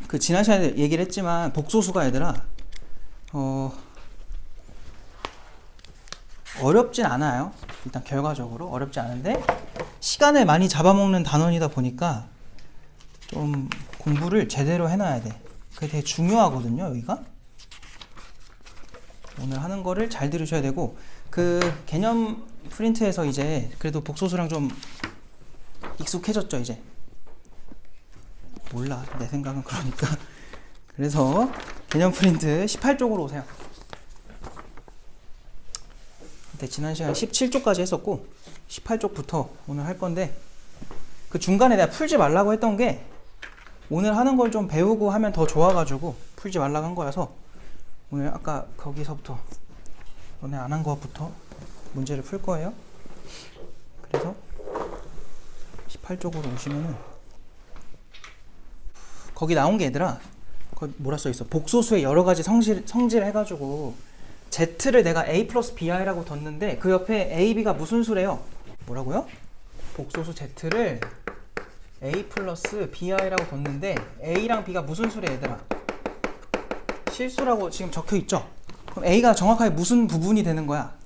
그 지난 시간에 얘기를 했지만 복소수가 얘들아 어렵진 않아요. 일단 결과적으로 어렵지 않은데 시간을 많이 잡아먹는 단원이다 보니까 좀 공부를 제대로 해놔야 돼. 그게 되게 중요하거든요. 여기가 오늘 하는 거를 잘 들으셔야 되고, 그 개념 프린트에서 이제 그래도 복소수랑 좀 익숙해졌죠. 이제 몰라, 내 생각은. 그러니까 그래서 개념 프린트 18쪽으로 오세요. 근데 지난 시간에 17쪽까지 했었고 18쪽부터 오늘 할 건데, 그 중간에 내가 풀지 말라고 했던 게 오늘 하는 걸 좀 배우고 하면 더 좋아가지고 풀지 말라고 한 거라서 오늘 아까 거기서부터 너네 안 한 거부터 문제를 풀 거예요. 그래서 18쪽으로 오시면은 거기 나온 게 얘들아, 거기 뭐라 써있어? 복소수의 여러 가지 성질 해가지고 Z를 내가 A 플러스 BI라고 뒀는데 그 옆에 A, B가 무슨 수래요? 뭐라고요? 복소수 Z를 A 플러스 BI라고 뒀는데 A랑 B가 무슨 수래 얘들아? 실수라고 지금 적혀 있죠? 그럼 A가 정확하게 무슨 부분이 되는 거야?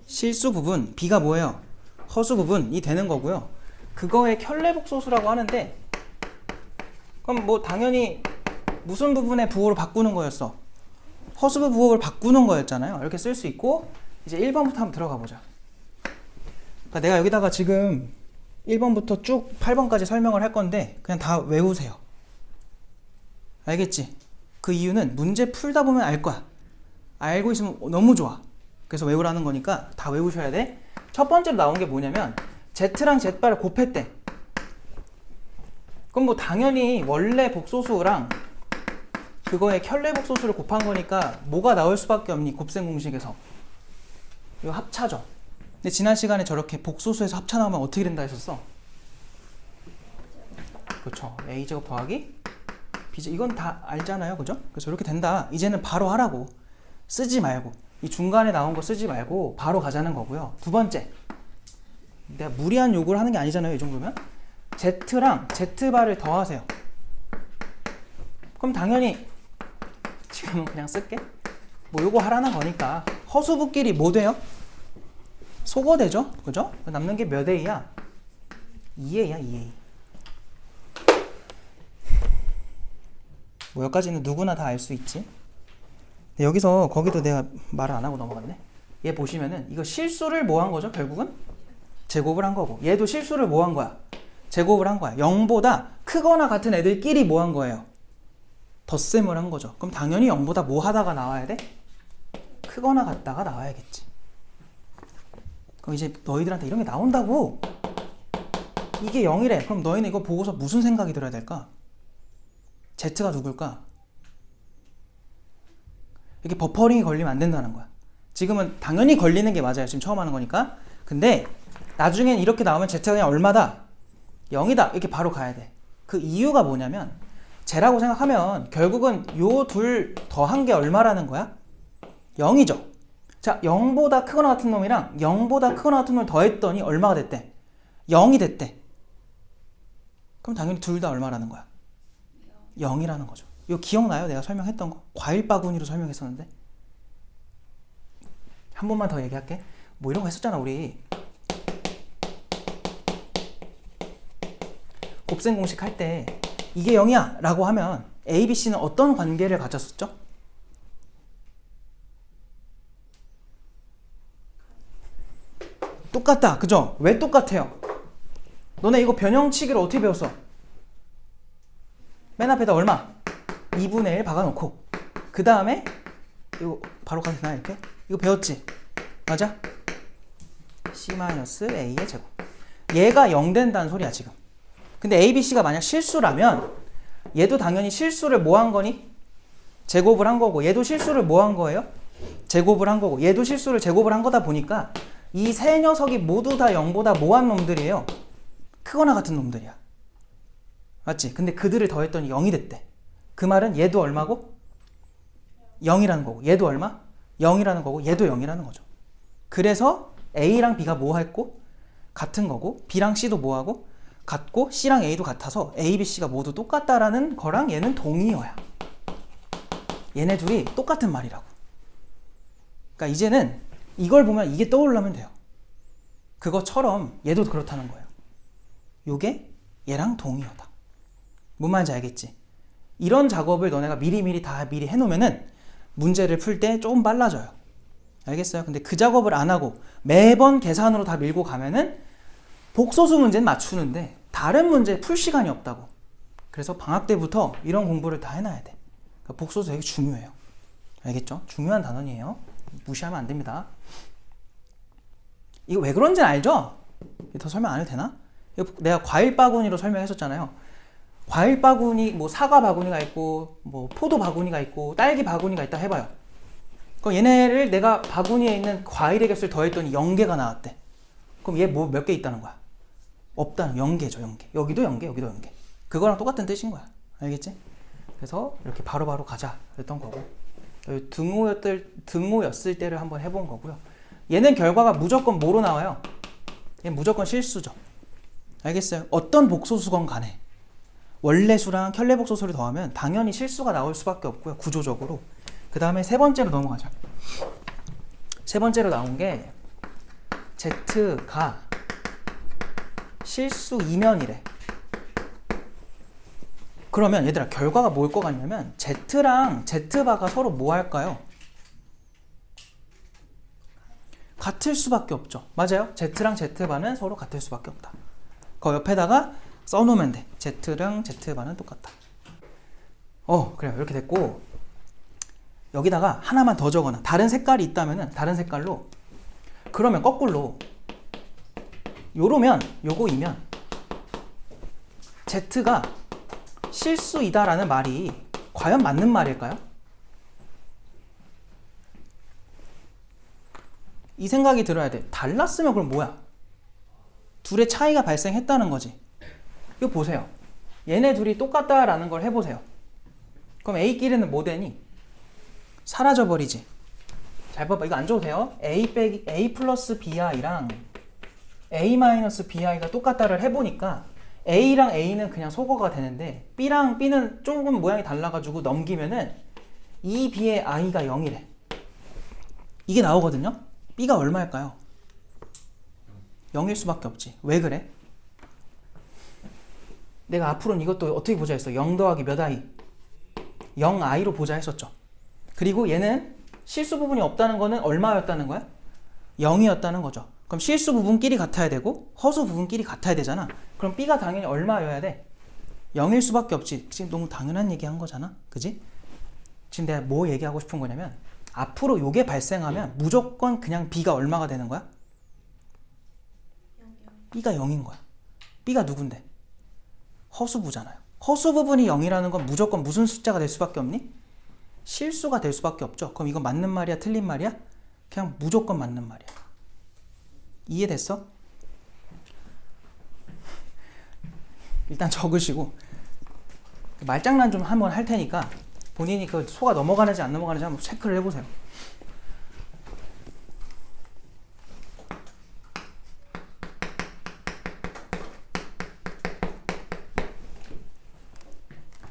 실수 부분, B가 뭐예요? 허수 부분이 되는 거고요. 그거의 켤레복소수라고 하는데, 그럼 뭐 당연히 무슨 부분의 부호를 바꾸는 거였어? 허수부 부호를 바꾸는 거였잖아요. 이렇게 쓸 수 있고, 이제 1번부터 한번 들어가 보자. 그러니까 내가 여기다가 지금 1번부터 쭉 8번까지 설명을 할 건데 그냥 다 외우세요. 알겠지? 그 이유는 문제 풀다 보면 알 거야. 알고 있으면 너무 좋아. 그래서 외우라는 거니까 다 외우셔야 돼. 첫 번째로 나온 게 뭐냐면 Z랑 Z바를 곱했대. 그럼 뭐 당연히 원래 복소수랑 그거의 켤레복소수를 곱한 거니까 뭐가 나올 수밖에 없니? 곱셈 공식에서 이거 합차죠. 근데 지난 시간에 저렇게 복소수에서 합차 나오면 어떻게 된다 했었어? 그렇죠. A제곱 더하기 B제곱, 이건 다 알잖아요. 그죠? 그래서 이렇게 된다. 이제는 바로 하라고. 쓰지 말고, 이 중간에 나온 거 쓰지 말고 바로 가자는 거고요. 두 번째, 내가 무리한 요구를 하는 게 아니잖아요. 이 정도면 Z랑 Z바를 더하세요. 그럼 당연히 지금은 그냥 쓸게. 뭐 요거 하라는 거니까 허수부끼리 뭐 돼요? 소거되죠? 그죠? 남는 게 몇 A야? 2A야, 2A. 뭐 여기까지는 누구나 다 알 수 있지. 근데 여기서 거기도 내가 말을 안 하고 넘어갔네. 얘 보시면은 이거 실수를 뭐 한 거죠? 결국은 제곱을 한 거고, 얘도 실수를 뭐 한 거야? 제곱을 한 거야. 0보다 크거나 같은 애들끼리 뭐 한 거예요? 덧셈을 한 거죠. 그럼 당연히 0보다 뭐 하다가 나와야 돼? 크거나 같다가 나와야겠지. 그럼 이제 너희들한테 이런 게 나온다고. 이게 0이래. 그럼 너희는 이거 보고서 무슨 생각이 들어야 될까? Z가 누굴까? 이렇게 버퍼링이 걸리면 안 된다는 거야. 지금은 당연히 걸리는 게 맞아요. 지금 처음 하는 거니까. 근데 나중엔 이렇게 나오면 Z가 그냥 얼마다? 0이다. 이렇게 바로 가야 돼. 그 이유가 뭐냐면 Z라고 생각하면 결국은 요 둘 더한 게 얼마라는 거야? 0이죠. 자, 0보다 크거나 같은 놈이랑 0보다 크거나 같은 놈을 더했더니 얼마가 됐대? 0이 됐대. 그럼 당연히 둘 다 얼마라는 거야? 0이라는 거죠. 이거 기억나요? 내가 설명했던 거? 과일 바구니로 설명했었는데. 한 번만 더 얘기할게. 뭐 이런 거 했었잖아 우리. 곱셈 공식 할 때 이게 0이야 라고 하면 A, B, C는 어떤 관계를 가졌었죠? 똑같다. 그죠? 왜 똑같아요? 너네 이거 변형치기를 어떻게 배웠어? 맨 앞에다 얼마? 2분의 1 박아놓고 그 다음에 이거 바로 가도 되나 이렇게? 이거 배웠지? 맞아? C-A의 제곱. 얘가 0 된다는 소리야 지금. 근데 A, B, C가 만약 실수라면 얘도 당연히 실수를 뭐 한 거니? 제곱을 한 거고, 얘도 실수를 뭐 한 거예요? 제곱을 한 거고, 얘도 실수를 제곱을 한 거다 보니까 이 세 녀석이 모두 다 0보다 뭐 한 놈들이에요? 크거나 같은 놈들이야. 맞지? 근데 그들을 더했더니 0이 됐대. 그 말은 얘도 얼마고? 0이라는 거고, 얘도 얼마? 0이라는 거고, 얘도 0이라는 거죠. 그래서 A랑 B가 뭐 했고? 같은 거고, B랑 C도 뭐 하고? 같고 C랑 A도 같아서 A, B, C가 모두 똑같다라는 거랑 얘는 동의어야. 얘네 둘이 똑같은 말이라고. 그러니까 이제는 이걸 보면 이게 떠오르면 돼요. 그것처럼 얘도 그렇다는 거예요. 요게 얘랑 동의어다. 뭔 말인지 알겠지? 이런 작업을 너네가 미리 해놓으면은 문제를 풀 때 조금 빨라져요. 알겠어요? 근데 그 작업을 안 하고 매번 계산으로 다 밀고 가면은 복소수 문제는 맞추는데 다른 문제 풀 시간이 없다고. 그래서 방학 때부터 이런 공부를 다 해놔야 돼. 그러니까 복소수 되게 중요해요. 알겠죠? 중요한 단원이에요. 무시하면 안 됩니다. 이거 왜 그런지는 알죠? 더 설명 안 해도 되나? 내가 과일 바구니로 설명했었잖아요. 과일 바구니, 뭐 사과 바구니가 있고, 뭐 포도 바구니가 있고, 딸기 바구니가 있다 해봐요. 그럼 얘네를 내가 바구니에 있는 과일의 값을 더했더니 0개가 나왔대. 그럼 얘 뭐 몇 개 있다는 거야? 없다는 0개죠, 0개. 여기도 0개, 여기도 0개. 그거랑 똑같은 뜻인 거야. 알겠지? 그래서 이렇게 바로바로 가자 그랬던 거고. 등호였을 때를 한번 해본 거고요. 얘는 결과가 무조건 뭐로 나와요? 얘는 무조건 실수죠. 알겠어요? 어떤 복소수건 간에 원래 수랑 켤레 복소수를 더하면 당연히 실수가 나올 수밖에 없고요. 구조적으로. 그 다음에 세 번째로 넘어가자. 세 번째로 나온 게 Z가 실수 이면이래. 그러면 얘들아 결과가 뭘 것 같냐면 Z랑 Z바가 서로 뭐 할까요? 같을 수밖에 없죠. 맞아요. Z랑 Z바는 서로 같을 수밖에 없다. 그 옆에다가 써놓으면 돼. Z랑 Z바는 똑같다. 그래요. 이렇게 됐고 여기다가 하나만 더 적어놔. 다른 색깔이 있다면은 다른 색깔로. 그러면 거꾸로 요러면 요거이면 Z가 실수이다라는 말이 과연 맞는 말일까요? 이 생각이 들어야 돼. 달랐으면 그럼 뭐야? 둘의 차이가 발생했다는 거지. 이거 보세요. 얘네 둘이 똑같다라는 걸 해보세요. 그럼 A끼리는 뭐 되니? 사라져버리지. 잘 봐봐. 이거 안 줘도 돼요. A 플러스 BI랑 A 마이너스 BI가 똑같다를 해보니까 A랑 A는 그냥 소거가 되는데 B랑 B는 조금 모양이 달라가지고 넘기면은 2B의 I가 0이래. 이게 나오거든요. B가 얼마일까요? 0일 수밖에 없지. 왜 그래? 내가 앞으로는 이것도 어떻게 보자 했어? 0 더하기 몇 I? 0I로 보자 했었죠. 그리고 얘는 실수 부분이 없다는 거는 얼마였다는 거야? 0이었다는 거죠. 그럼 실수 부분끼리 같아야 되고 허수 부분끼리 같아야 되잖아. 그럼 B가 당연히 얼마여야 돼? 0일 수밖에 없지. 지금 너무 당연한 얘기 한 거잖아. 그지? 지금 내가 뭐 얘기하고 싶은 거냐면 앞으로 요게 발생하면 무조건 그냥 B가 얼마가 되는 거야? B가 0인 거야. B가 누군데? 허수부잖아요. 허수 부분이 0이라는 건 무조건 무슨 숫자가 될 수밖에 없니? 실수가 될 수밖에 없죠. 그럼 이거 맞는 말이야? 틀린 말이야? 그냥 무조건 맞는 말이야. 이해됐어? 일단 적으시고 말장난 좀 한번 할 테니까 본인이 그 소가 넘어가는지 안 넘어가는지 한번 체크를 해보세요.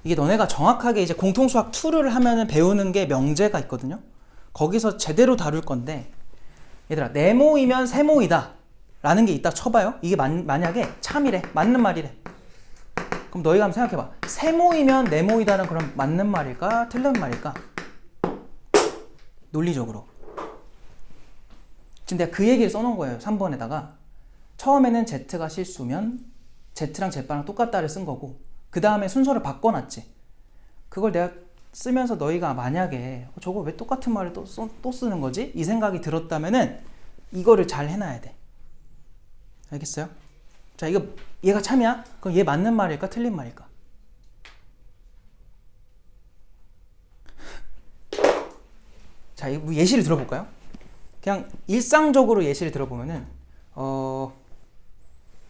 이게 너네가 정확하게 이제 공통수학 2를 하면은 배우는 게 명제가 있거든요. 거기서 제대로 다룰 건데 얘들아 네모이면 세모이다 라는 게 있다 쳐봐요. 이게 만약에 참이래. 맞는 말이래. 그럼 너희가 한번 생각해봐. 세모이면 네모이다는 그럼 맞는 말일까? 틀린 말일까? 논리적으로. 지금 내가 그 얘기를 써놓은 거예요. 3번에다가 처음에는 Z가 실수면 Z랑 Z바랑 똑같다를 쓴 거고 그 다음에 순서를 바꿔놨지. 그걸 내가 쓰면서 너희가 만약에 저거 왜 똑같은 말을 또 쓰는 거지? 이 생각이 들었다면은 이거를 잘 해놔야 돼. 알겠어요? 자, 이거 얘가 참이야? 그럼 얘 맞는 말일까? 틀린 말일까? 자, 이거 예시를 들어볼까요? 그냥 일상적으로 예시를 들어보면은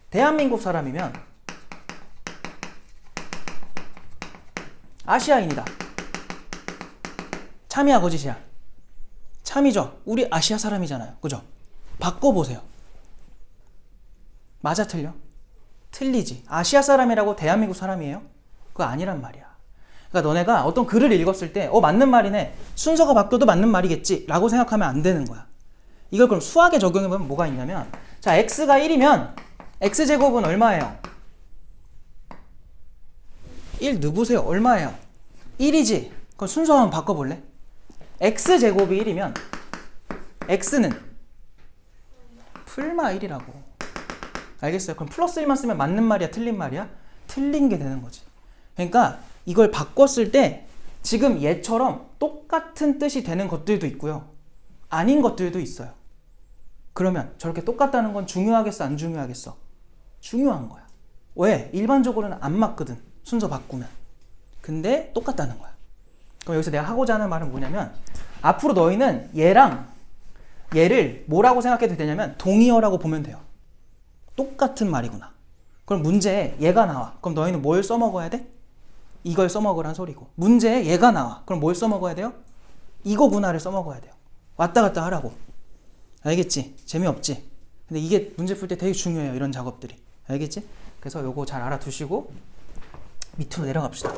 대한민국 사람이면 아시아인이다. 참이야, 거짓이야? 참이죠. 우리 아시아 사람이잖아요. 그죠? 바꿔보세요. 맞아, 틀려? 틀리지. 아시아 사람이라고 대한민국 사람이에요? 그거 아니란 말이야. 그러니까 너네가 어떤 글을 읽었을 때 맞는 말이네. 순서가 바뀌어도 맞는 말이겠지 라고 생각하면 안 되는 거야. 이걸 그럼 수학에 적용해보면 뭐가 있냐면 자, x가 1이면 x제곱은 얼마예요? 1 넣어보세요. 얼마예요? 1이지. 그럼 순서 한번 바꿔볼래? x제곱이 1이면 x는 풀마 1이라고. 알겠어요? 그럼 플러스 1만 쓰면 맞는 말이야? 틀린 말이야? 틀린 게 되는 거지. 그러니까 이걸 바꿨을 때 지금 얘처럼 똑같은 뜻이 되는 것들도 있고요. 아닌 것들도 있어요. 그러면 저렇게 똑같다는 건 중요하겠어? 안 중요하겠어? 중요한 거야. 왜? 일반적으로는 안 맞거든. 순서 바꾸면. 근데 똑같다는 거야. 그럼 여기서 내가 하고자 하는 말은 뭐냐면 앞으로 너희는 얘랑 얘를 뭐라고 생각해도 되냐면 동의어라고 보면 돼요. 똑같은 말이구나. 그럼 문제에 얘가 나와. 그럼 너희는 뭘 써먹어야 돼? 이걸 써먹으란 소리고. 문제에 얘가 나와. 그럼 뭘 써먹어야 돼요? 이거구나를 써먹어야 돼요. 왔다 갔다 하라고. 알겠지? 재미없지? 근데 이게 문제 풀 때 되게 중요해요. 이런 작업들이. 알겠지? 그래서 요거 잘 알아두시고 밑으로 내려갑시다.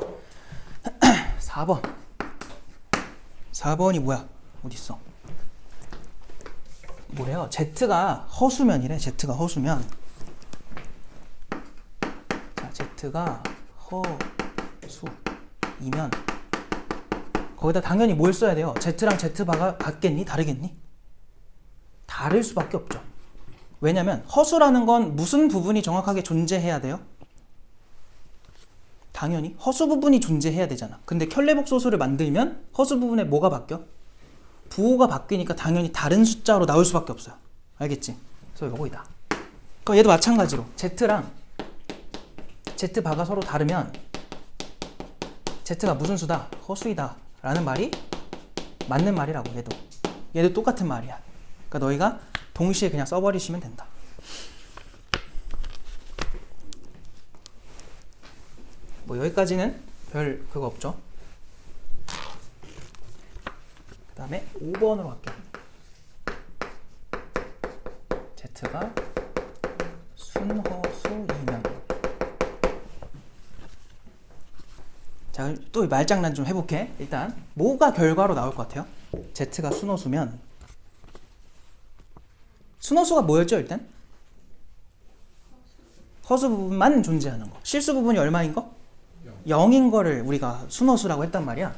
4번. 4번이 뭐야? 어딨어? 뭐래요? Z가 허수면이래. Z가 허수면. 자, Z가 허수이면 거기다 당연히 뭘 써야 돼요? Z랑 Z바가 같겠니? 다르겠니? 다를 수밖에 없죠. 왜냐면 허수라는 건 무슨 부분이 정확하게 존재해야 돼요? 당연히 허수 부분이 존재해야 되잖아. 근데 켤레복소수를 만들면 허수 부분에 뭐가 바뀌어? 부호가 바뀌니까 당연히 다른 숫자로 나올 수밖에 없어요. 알겠지? 그래서 요거이다. 그럼 얘도 마찬가지로 Z랑 Z바가 서로 다르면 Z가 무슨 수다? 허수이다 라는 말이 맞는 말이라고. 얘도 똑같은 말이야. 그러니까 너희가 동시에 그냥 써버리시면 된다. 뭐 여기까지는 별 그거 없죠. 그 다음에 5번으로 갈게요. Z가 순허수이면. 자, 또 말장난 좀 해볼게. 일단 뭐가 결과로 나올 것 같아요? Z가 순허수면 순허수가 뭐였죠? 일단 허수 부분만 존재하는 거. 실수 부분이 얼마인 거? 0인 거를 우리가 순허수라고 했단 말이야.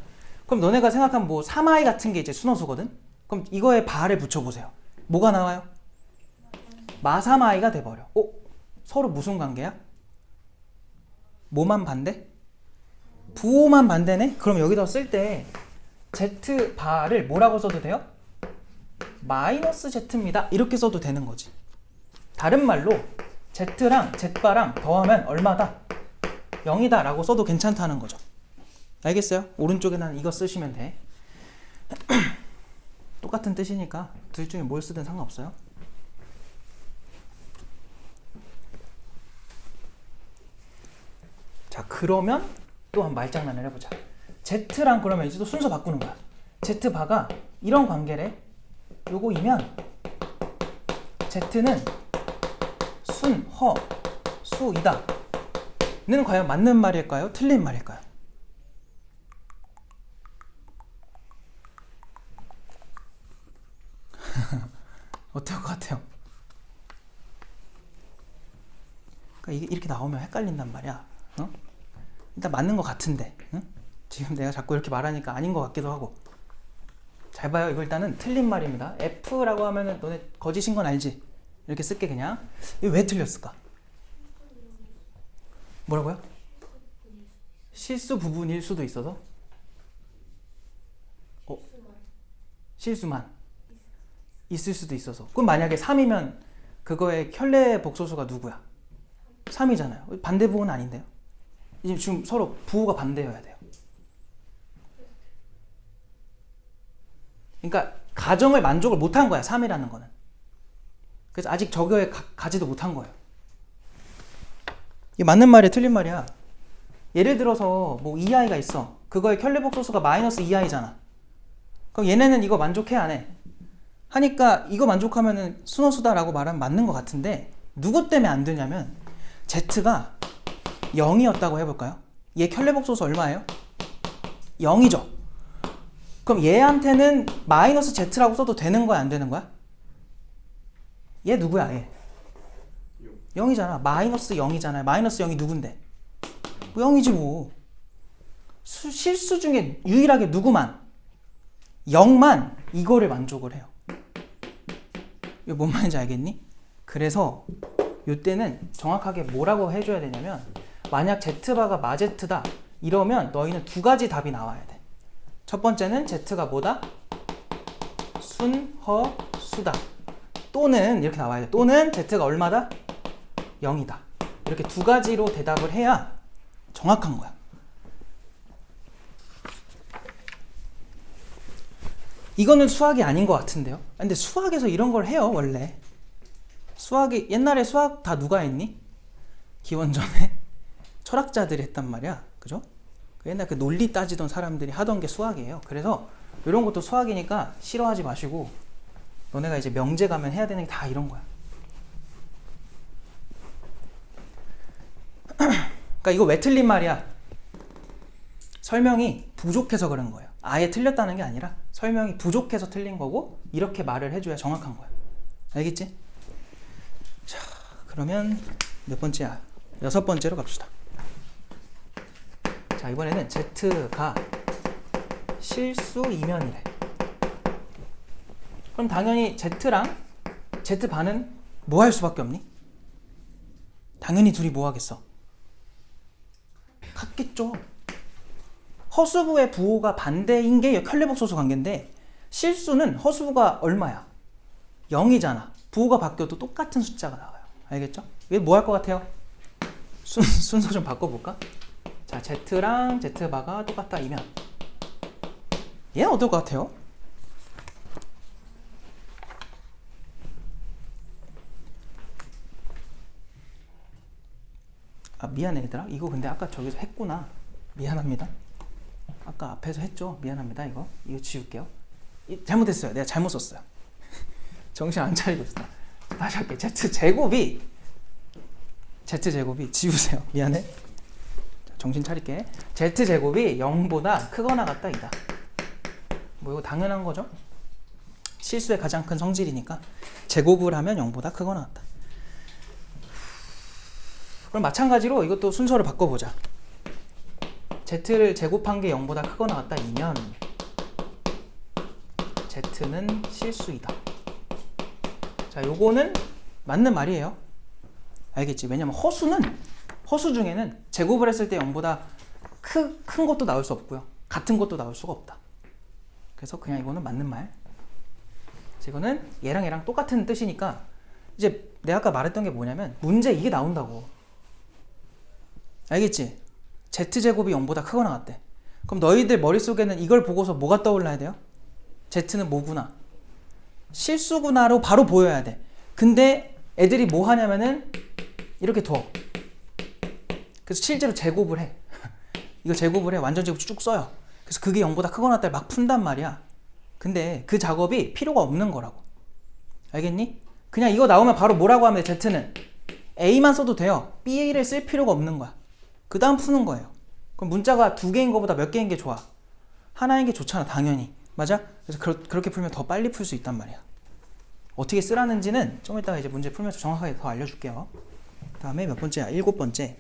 그럼 너네가 생각한 뭐 3i 같은 게 이제 순허수거든? 그럼 이거에 바를 붙여보세요. 뭐가 나와요? 마3i가 돼버려. 서로 무슨 관계야? 뭐만 반대? 부호만 반대네? 그럼 여기다 쓸 때 Z바를 뭐라고 써도 돼요? 마이너스 Z입니다. 이렇게 써도 되는 거지. 다른 말로 Z랑 Z바랑 더하면 얼마다? 0이다 라고 써도 괜찮다는 거죠. 알겠어요? 오른쪽에는 이거 쓰시면 돼. 똑같은 뜻이니까 둘 중에 뭘 쓰든 상관없어요. 자, 그러면 또 한 말장난을 해보자. Z랑 그러면 이제 또 순서 바꾸는 거야. Z바가 이런 관계래. 요거이면 Z는 순, 허, 수이다 는 과연 맞는 말일까요? 틀린 말일까요? 어떨 것 같아요? 그러니까 이렇게 나오면 헷갈린단 말이야. 일단 맞는 것 같은데, 지금 내가 자꾸 이렇게 말하니까 아닌 것 같기도 하고. 잘 봐요. 이거 일단은 틀린 말입니다. F라고 하면은 너네 거짓인 건 알지? 이렇게 쓸게 그냥. 이거 왜 틀렸을까? 뭐라고요? 실수 부분일 수도 있어서? 실수만 있을 수도 있어서. 그럼 만약에 3이면 그거의 켤레 복소수가 누구야? 3이잖아요. 반대 부호는 아닌데요? 지금 서로 부호가 반대여야 돼요. 그러니까 가정을 만족을 못한 거야. 3이라는 거는. 그래서 아직 저거에 가지도 못한 거예요. 이게 맞는 말이야, 틀린 말이야? 예를 들어서 뭐 2i가 있어. 그거의 켤레복소수가 마이너스 2i잖아. 그럼 얘네는 이거 만족해, 안 해? 하니까 이거 만족하면은 순허수다라고 말하면 맞는 것 같은데 누구 때문에 안 되냐면 Z가 0이었다고 해볼까요? 얘 켤레복소수 얼마예요? 0이죠. 그럼 얘한테는 마이너스 Z라고 써도 되는 거야, 안 되는 거야? 얘 누구야, 얘? 0이잖아. 마이너스 0이잖아요. 마이너스 0이 누군데? 0이지 뭐. 실수 중에 유일하게 누구만? 0만 이거를 만족을 해요. 이거 뭔 말인지 알겠니? 그래서 이때는 정확하게 뭐라고 해줘야 되냐면, 만약 Z바가 마제트다 이러면 너희는 두 가지 답이 나와야 돼. 첫 번째는 Z가 뭐다? 순허수다. 또는 이렇게 나와야 돼. 또는 Z가 얼마다? 0이다. 이렇게 두 가지로 대답을 해야 정확한 거야. 이거는 수학이 아닌 것 같은데요? 근데 수학에서 이런 걸 해요, 원래. 수학이, 옛날에 수학 다 누가 했니? 기원전에 철학자들이 했단 말이야. 그죠? 옛날 그 논리 따지던 사람들이 하던 게 수학이에요. 그래서 이런 것도 수학이니까 싫어하지 마시고, 너네가 이제 명제 가면 해야 되는 게 다 이런 거야. 그러니까 이거 왜 틀린 말이야? 설명이 부족해서 그런 거예요. 아예 틀렸다는 게 아니라 설명이 부족해서 틀린 거고, 이렇게 말을 해줘야 정확한 거야. 알겠지? 자, 그러면 몇 번째야? 6번째로 갑시다. 자, 이번에는 Z가 실수이면이래. 그럼 당연히 Z랑 Z반은 뭐 할 수밖에 없니? 당연히 둘이 뭐 하겠어? 같겠죠. 허수부의 부호가 반대인 게 켤레복소수 관계인데, 실수는 허수부가 얼마야? 0이잖아. 부호가 바뀌어도 똑같은 숫자가 나와요. 알겠죠? 이게 뭐 할 것 같아요? 순서 좀 바꿔볼까? 자, Z랑 Z바가 똑같다 이면 얘는 어떨 것 같아요? 아, 미안해 얘들아. 이거 근데 아까 저기서 했구나. 미안합니다. 아까 앞에서 했죠. 미안합니다. 이거 지울게요. 잘못했어요. 내가 잘못 썼어요. 정신 안 차리고 있어. 다시 할게. Z제곱이 지우세요. 미안해. 정신 차릴게. Z제곱이 0보다 크거나 같다 이다. 뭐 이거 당연한 거죠. 실수의 가장 큰 성질이니까 제곱을 하면 0보다 크거나 같다. 그럼 마찬가지로 이것도 순서를 바꿔보자. Z를 제곱한 게 0보다 크거나 같다 이면 Z는 실수이다. 자, 요거는 맞는 말이에요. 알겠지? 왜냐면 허수 중에는 제곱을 했을 때 0보다 큰 것도 나올 수 없고요. 같은 것도 나올 수가 없다. 그래서 그냥 이거는 맞는 말. 이거는 얘랑 똑같은 뜻이니까, 이제 내가 아까 말했던 게 뭐냐면 문제 이게 나온다고. 알겠지? Z제곱이 0보다 크거나 같대. 그럼 너희들 머릿속에는 이걸 보고서 뭐가 떠올라야 돼요? Z는 뭐구나? 실수구나로 바로 보여야 돼. 근데 애들이 뭐 하냐면은 이렇게 둬. 그래서 실제로 제곱을 해. 이거 제곱을 해. 완전 제곱 쭉 써요. 그래서 그게 0보다 크거나 같다 막 푼단 말이야. 근데 그 작업이 필요가 없는 거라고. 알겠니? 그냥 이거 나오면 바로 뭐라고 하면 돼. Z는 A만 써도 돼요. B를 쓸 필요가 없는 거야. 그 다음 푸는 거예요. 그럼 문자가 두 개인 거보다 몇 개인 게 좋아? 하나인 게 좋잖아, 당연히. 맞아? 그래서 그렇게 풀면 더 빨리 풀 수 있단 말이야. 어떻게 쓰라는지는 좀 이따가 이제 문제 풀면서 정확하게 더 알려줄게요. 다음에 몇 번째야? 7번째.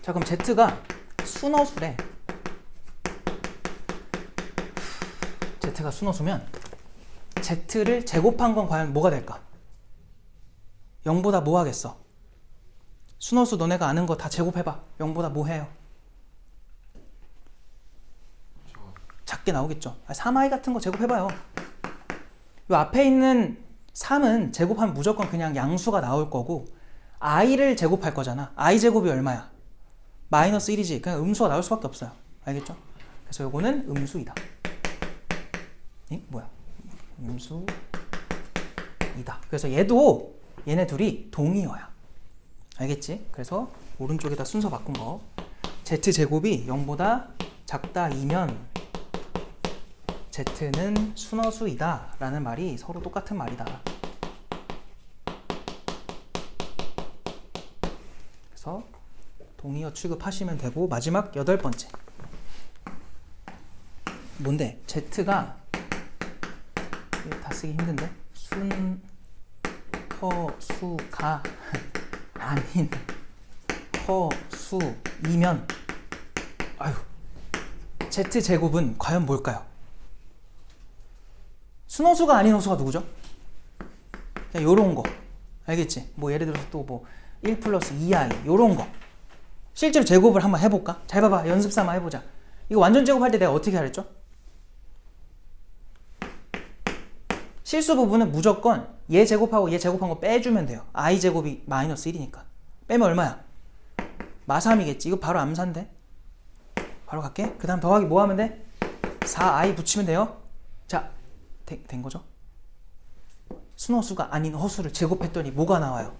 자, 그럼 Z가 순허수래. Z가 순허수면 Z를 제곱한 건 과연 뭐가 될까? 0보다 뭐 하겠어? 순허수 너네가 아는 거 다 제곱해봐. 0보다 뭐 해요? 작게 나오겠죠. 3i 같은 거 제곱해봐요. 이 앞에 있는 3은 제곱하면 무조건 그냥 양수가 나올 거고, i를 제곱할 거잖아. i 제곱이 얼마야? 마이너스 1이지. 그냥 음수가 나올 수밖에 없어요. 알겠죠? 그래서 요거는 음수이다. 뭐야? 음수이다. 그래서 얘네 둘이 동의어야. 알겠지? 그래서 오른쪽에다 순서 바꾼 거. Z제곱이 0보다 작다 이면 Z는 순허수이다 라는 말이 서로 똑같은 말이다. 그래서 동의어 취급하시면 되고 마지막 8번째. 뭔데? Z가 다 쓰기 힘든데? 순허수가 아닌 허수이면 아유 Z제곱은 과연 뭘까요? 순허수가 아닌 허수가 누구죠? 그냥 요런 거 알겠지? 뭐 예를 들어서 또 뭐 1 플러스 2i 요런 거 실제로 제곱을 한번 해볼까? 잘 봐봐 연습 삼아 해보자. 이거 완전 제곱할 때 내가 어떻게 하랬죠? 실수 부분은 무조건 얘 제곱하고 얘 제곱한 거 빼주면 돼요. i 제곱이 마이너스 1이니까 빼면 얼마야? 마3이겠지. 이거 바로 암산데 바로 갈게. 그 다음 더하기 뭐 하면 돼? 4i 붙이면 돼요. 자, 된 거죠? 순허수가 아닌 허수를 제곱했더니 뭐가 나와요?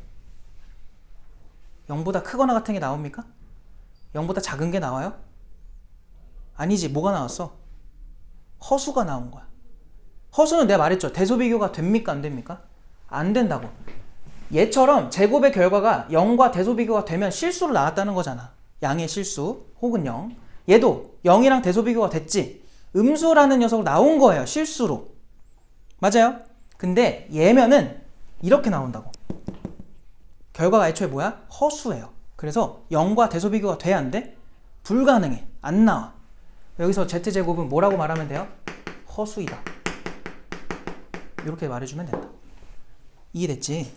0보다 크거나 같은 게 나옵니까? 0보다 작은 게 나와요? 아니지. 뭐가 나왔어? 허수가 나온 거야. 허수는 내가 말했죠. 대소비교가 됩니까? 안 됩니까? 안 된다고. 얘처럼 제곱의 결과가 0과 대소비교가 되면 실수로 나왔다는 거잖아. 양의 실수 혹은 0. 얘도 0이랑 대소비교가 됐지. 음수라는 녀석으로 나온 거예요. 실수로. 맞아요? 근데 얘면은 이렇게 나온다고. 결과가 애초에 뭐야? 허수예요. 그래서 0과 대소비교가 돼야 안 돼? 불가능해. 안 나와. 여기서 Z제곱은 뭐라고 말하면 돼요? 허수이다. 이렇게 말해주면 된다. 이해됐지?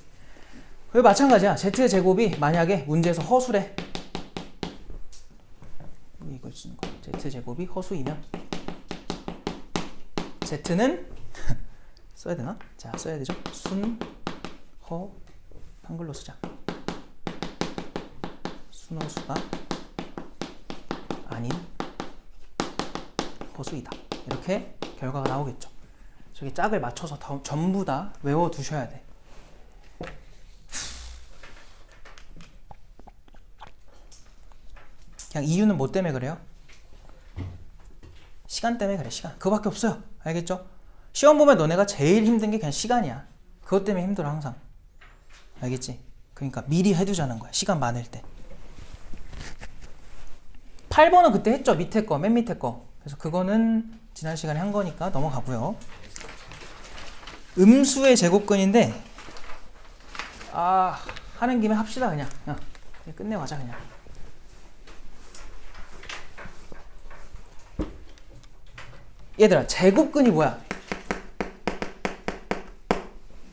왜 마찬가지야. Z제곱이 만약에 문제에서 허수래. 이걸 쓰는 거야. Z제곱이 허수이면 Z는 써야 되나? 자, 써야 되죠. 순, 허, 한글로 쓰자. 순허수가 아닌 허수이다. 이렇게 결과가 나오겠죠. 저기 짝을 맞춰서 전부 다 외워두셔야 돼. 그냥 이유는 뭐 때문에 그래요? 시간 때문에 그래. 시간. 그거밖에 없어요. 알겠죠? 시험 보면 너네가 제일 힘든 게 그냥 시간이야. 그것 때문에 힘들어 항상. 알겠지? 그러니까 미리 해두자는 거야. 시간 많을 때. 8번은 그때 했죠. 밑에 거, 맨 밑에 거. 그래서 그거는 지난 시간에 한 거니까 넘어가고요. 음수의 제곱근인데 하는 김에 합시다. 그냥 끝내가자 그냥. 얘들아, 제곱근이 뭐야?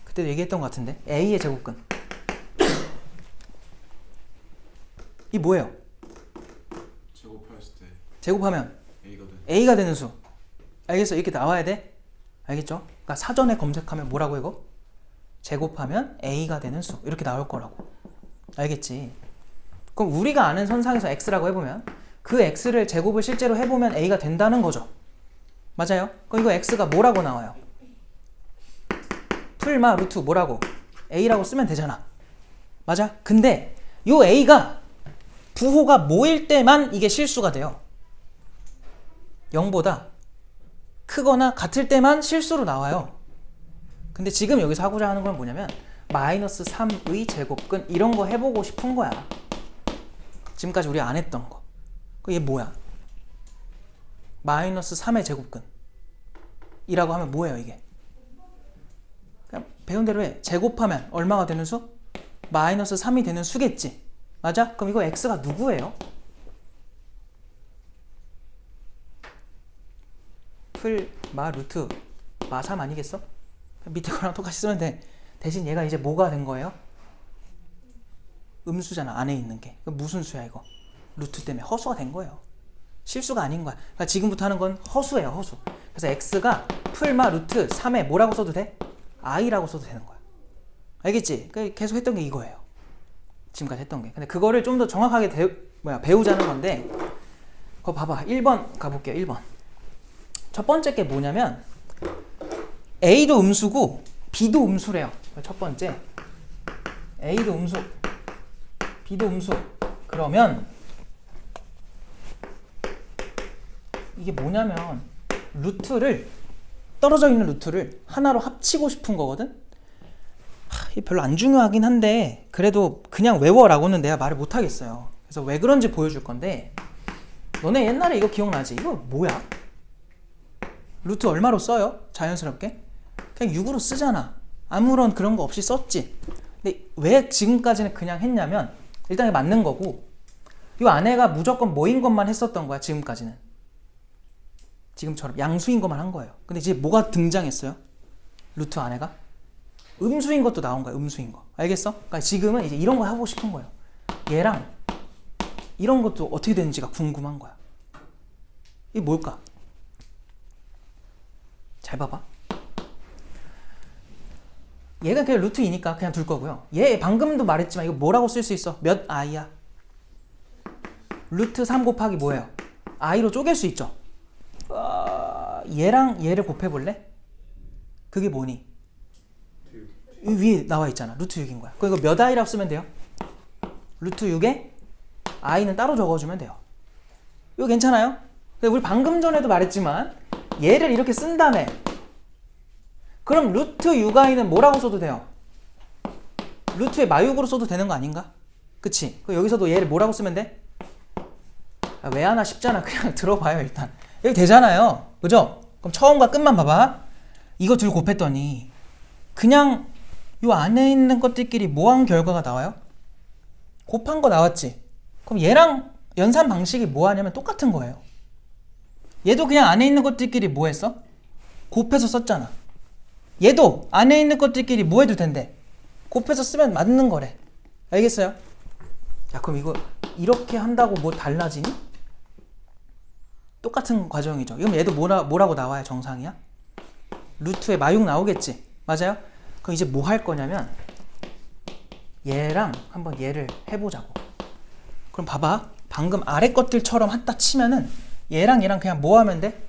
그때도 얘기했던 것 같은데 A의 제곱근. 이 뭐예요? 제곱하면 A가 되는 수. 알겠어? 이렇게 나와야 돼. 알겠죠? 그러니까 사전에 검색하면 뭐라고 이거? 제곱하면 A가 되는 수. 이렇게 나올 거라고. 알겠지? 그럼 우리가 아는 선상에서 X라고 해보면 그 X를 제곱을 실제로 해보면 A가 된다는 거죠. 맞아요? 그럼 이거 X가 뭐라고 나와요? 풀마 루트 뭐라고? A라고 쓰면 되잖아. 맞아? 근데 요 A가 부호가 뭐일 때만 이게 실수가 돼요. 0보다 크거나 같을 때만 실수로 나와요. 근데 지금 여기서 하고자 하는 건 뭐냐면 마이너스 3의 제곱근 이런 거 해보고 싶은 거야. 지금까지 우리 안 했던 거. 얘 뭐야? 마이너스 3의 제곱근 이라고 하면 뭐예요 이게? 그냥 배운 대로 해. 제곱하면 얼마가 되는 수? 마이너스 3이 되는 수겠지. 맞아? 그럼 이거 X가 누구예요? 풀 마 루트 마 3 아니겠어? 밑에 거랑 똑같이 쓰면 돼. 대신 얘가 이제 뭐가 된 거예요? 음수잖아. 안에 있는 게. 무슨 수야 이거? 루트 때문에 허수가 된 거예요. 실수가 아닌 거야. 그러니까 지금부터 하는 건 허수예요. 허수. 그래서 X가 풀마 루트 3에 뭐라고 써도 돼? I라고 써도 되는 거야. 알겠지? 계속 했던 게 이거예요. 지금까지 했던 게. 근데 그거를 좀 더 정확하게 배우자는 건데 그거 봐봐. 1번 가볼게요. 1번. 첫 번째 게 뭐냐면 A도 음수고 B도 음수래요. 첫 번째 A도 음수 B도 음수. 그러면 이게 뭐냐면 루트를 떨어져 있는 루트를 하나로 합치고 싶은 거거든. 별로 안 중요하긴 한데 그래도 그냥 외워라고는 내가 말을 못 하겠어요. 그래서 왜 그런지 보여줄 건데, 너네 옛날에 이거 기억나지? 이거 뭐야? 루트 얼마로 써요? 자연스럽게? 그냥 6으로 쓰잖아. 아무런 그런 거 없이 썼지. 근데 왜 지금까지는 그냥 했냐면, 일단 맞는 거고, 이 안에가 무조건 뭐인 것만 했었던 거야, 지금까지는. 지금처럼 양수인 것만 한 거예요. 근데 이제 뭐가 등장했어요? 루트 안에가? 음수인 것도 나온 거야, 음수인 거. 알겠어? 그러니까 지금은 이제 이런 거 하고 싶은 거예요. 얘랑 이런 것도 어떻게 되는지가 궁금한 거야. 이게 뭘까? 잘 봐봐. 얘가 그냥 루트 2니까 그냥 둘 거고요. 얘 방금도 말했지만 이거 뭐라고 쓸 수 있어? 몇 i야? 루트 3 곱하기 뭐예요? i로 쪼갤 수 있죠. 얘랑 얘를 곱해볼래? 그게 뭐니? 위에 나와 있잖아. 루트 6인 거야. 그럼 이거 몇 i라고 쓰면 돼요? 루트 6에 i는 따로 적어주면 돼요. 이거 괜찮아요? 우리 방금 전에도 말했지만 얘를 이렇게 쓴 다음에, 그럼 루트 6i는 뭐라고 써도 돼요? 루트의 마육으로 써도 되는 거 아닌가? 그치? 여기서도 얘를 뭐라고 쓰면 돼? 왜 하나 쉽잖아. 그냥 들어봐요 일단. 여기 되잖아요. 그죠? 그럼 처음과 끝만 봐봐. 이거 둘 곱했더니 그냥 요 안에 있는 것들끼리 뭐한 결과가 나와요? 곱한 거 나왔지? 그럼 얘랑 연산 방식이 뭐 하냐면 똑같은 거예요. 얘도 그냥 안에 있는 것들끼리 뭐 했어? 곱해서 썼잖아. 얘도 안에 있는 것들끼리 뭐 해도 된대? 곱해서 쓰면 맞는 거래. 알겠어요? 야, 그럼 이거 이렇게 한다고 뭐 달라지니? 똑같은 과정이죠. 그럼 얘도 뭐라고 나와야 정상이야? 루트에 마육 나오겠지? 맞아요? 그럼 이제 뭐 할 거냐면 얘랑 한번 얘를 해보자고. 그럼 봐봐. 방금 아래 것들처럼 한다 치면은 얘랑 그냥 뭐 하면 돼?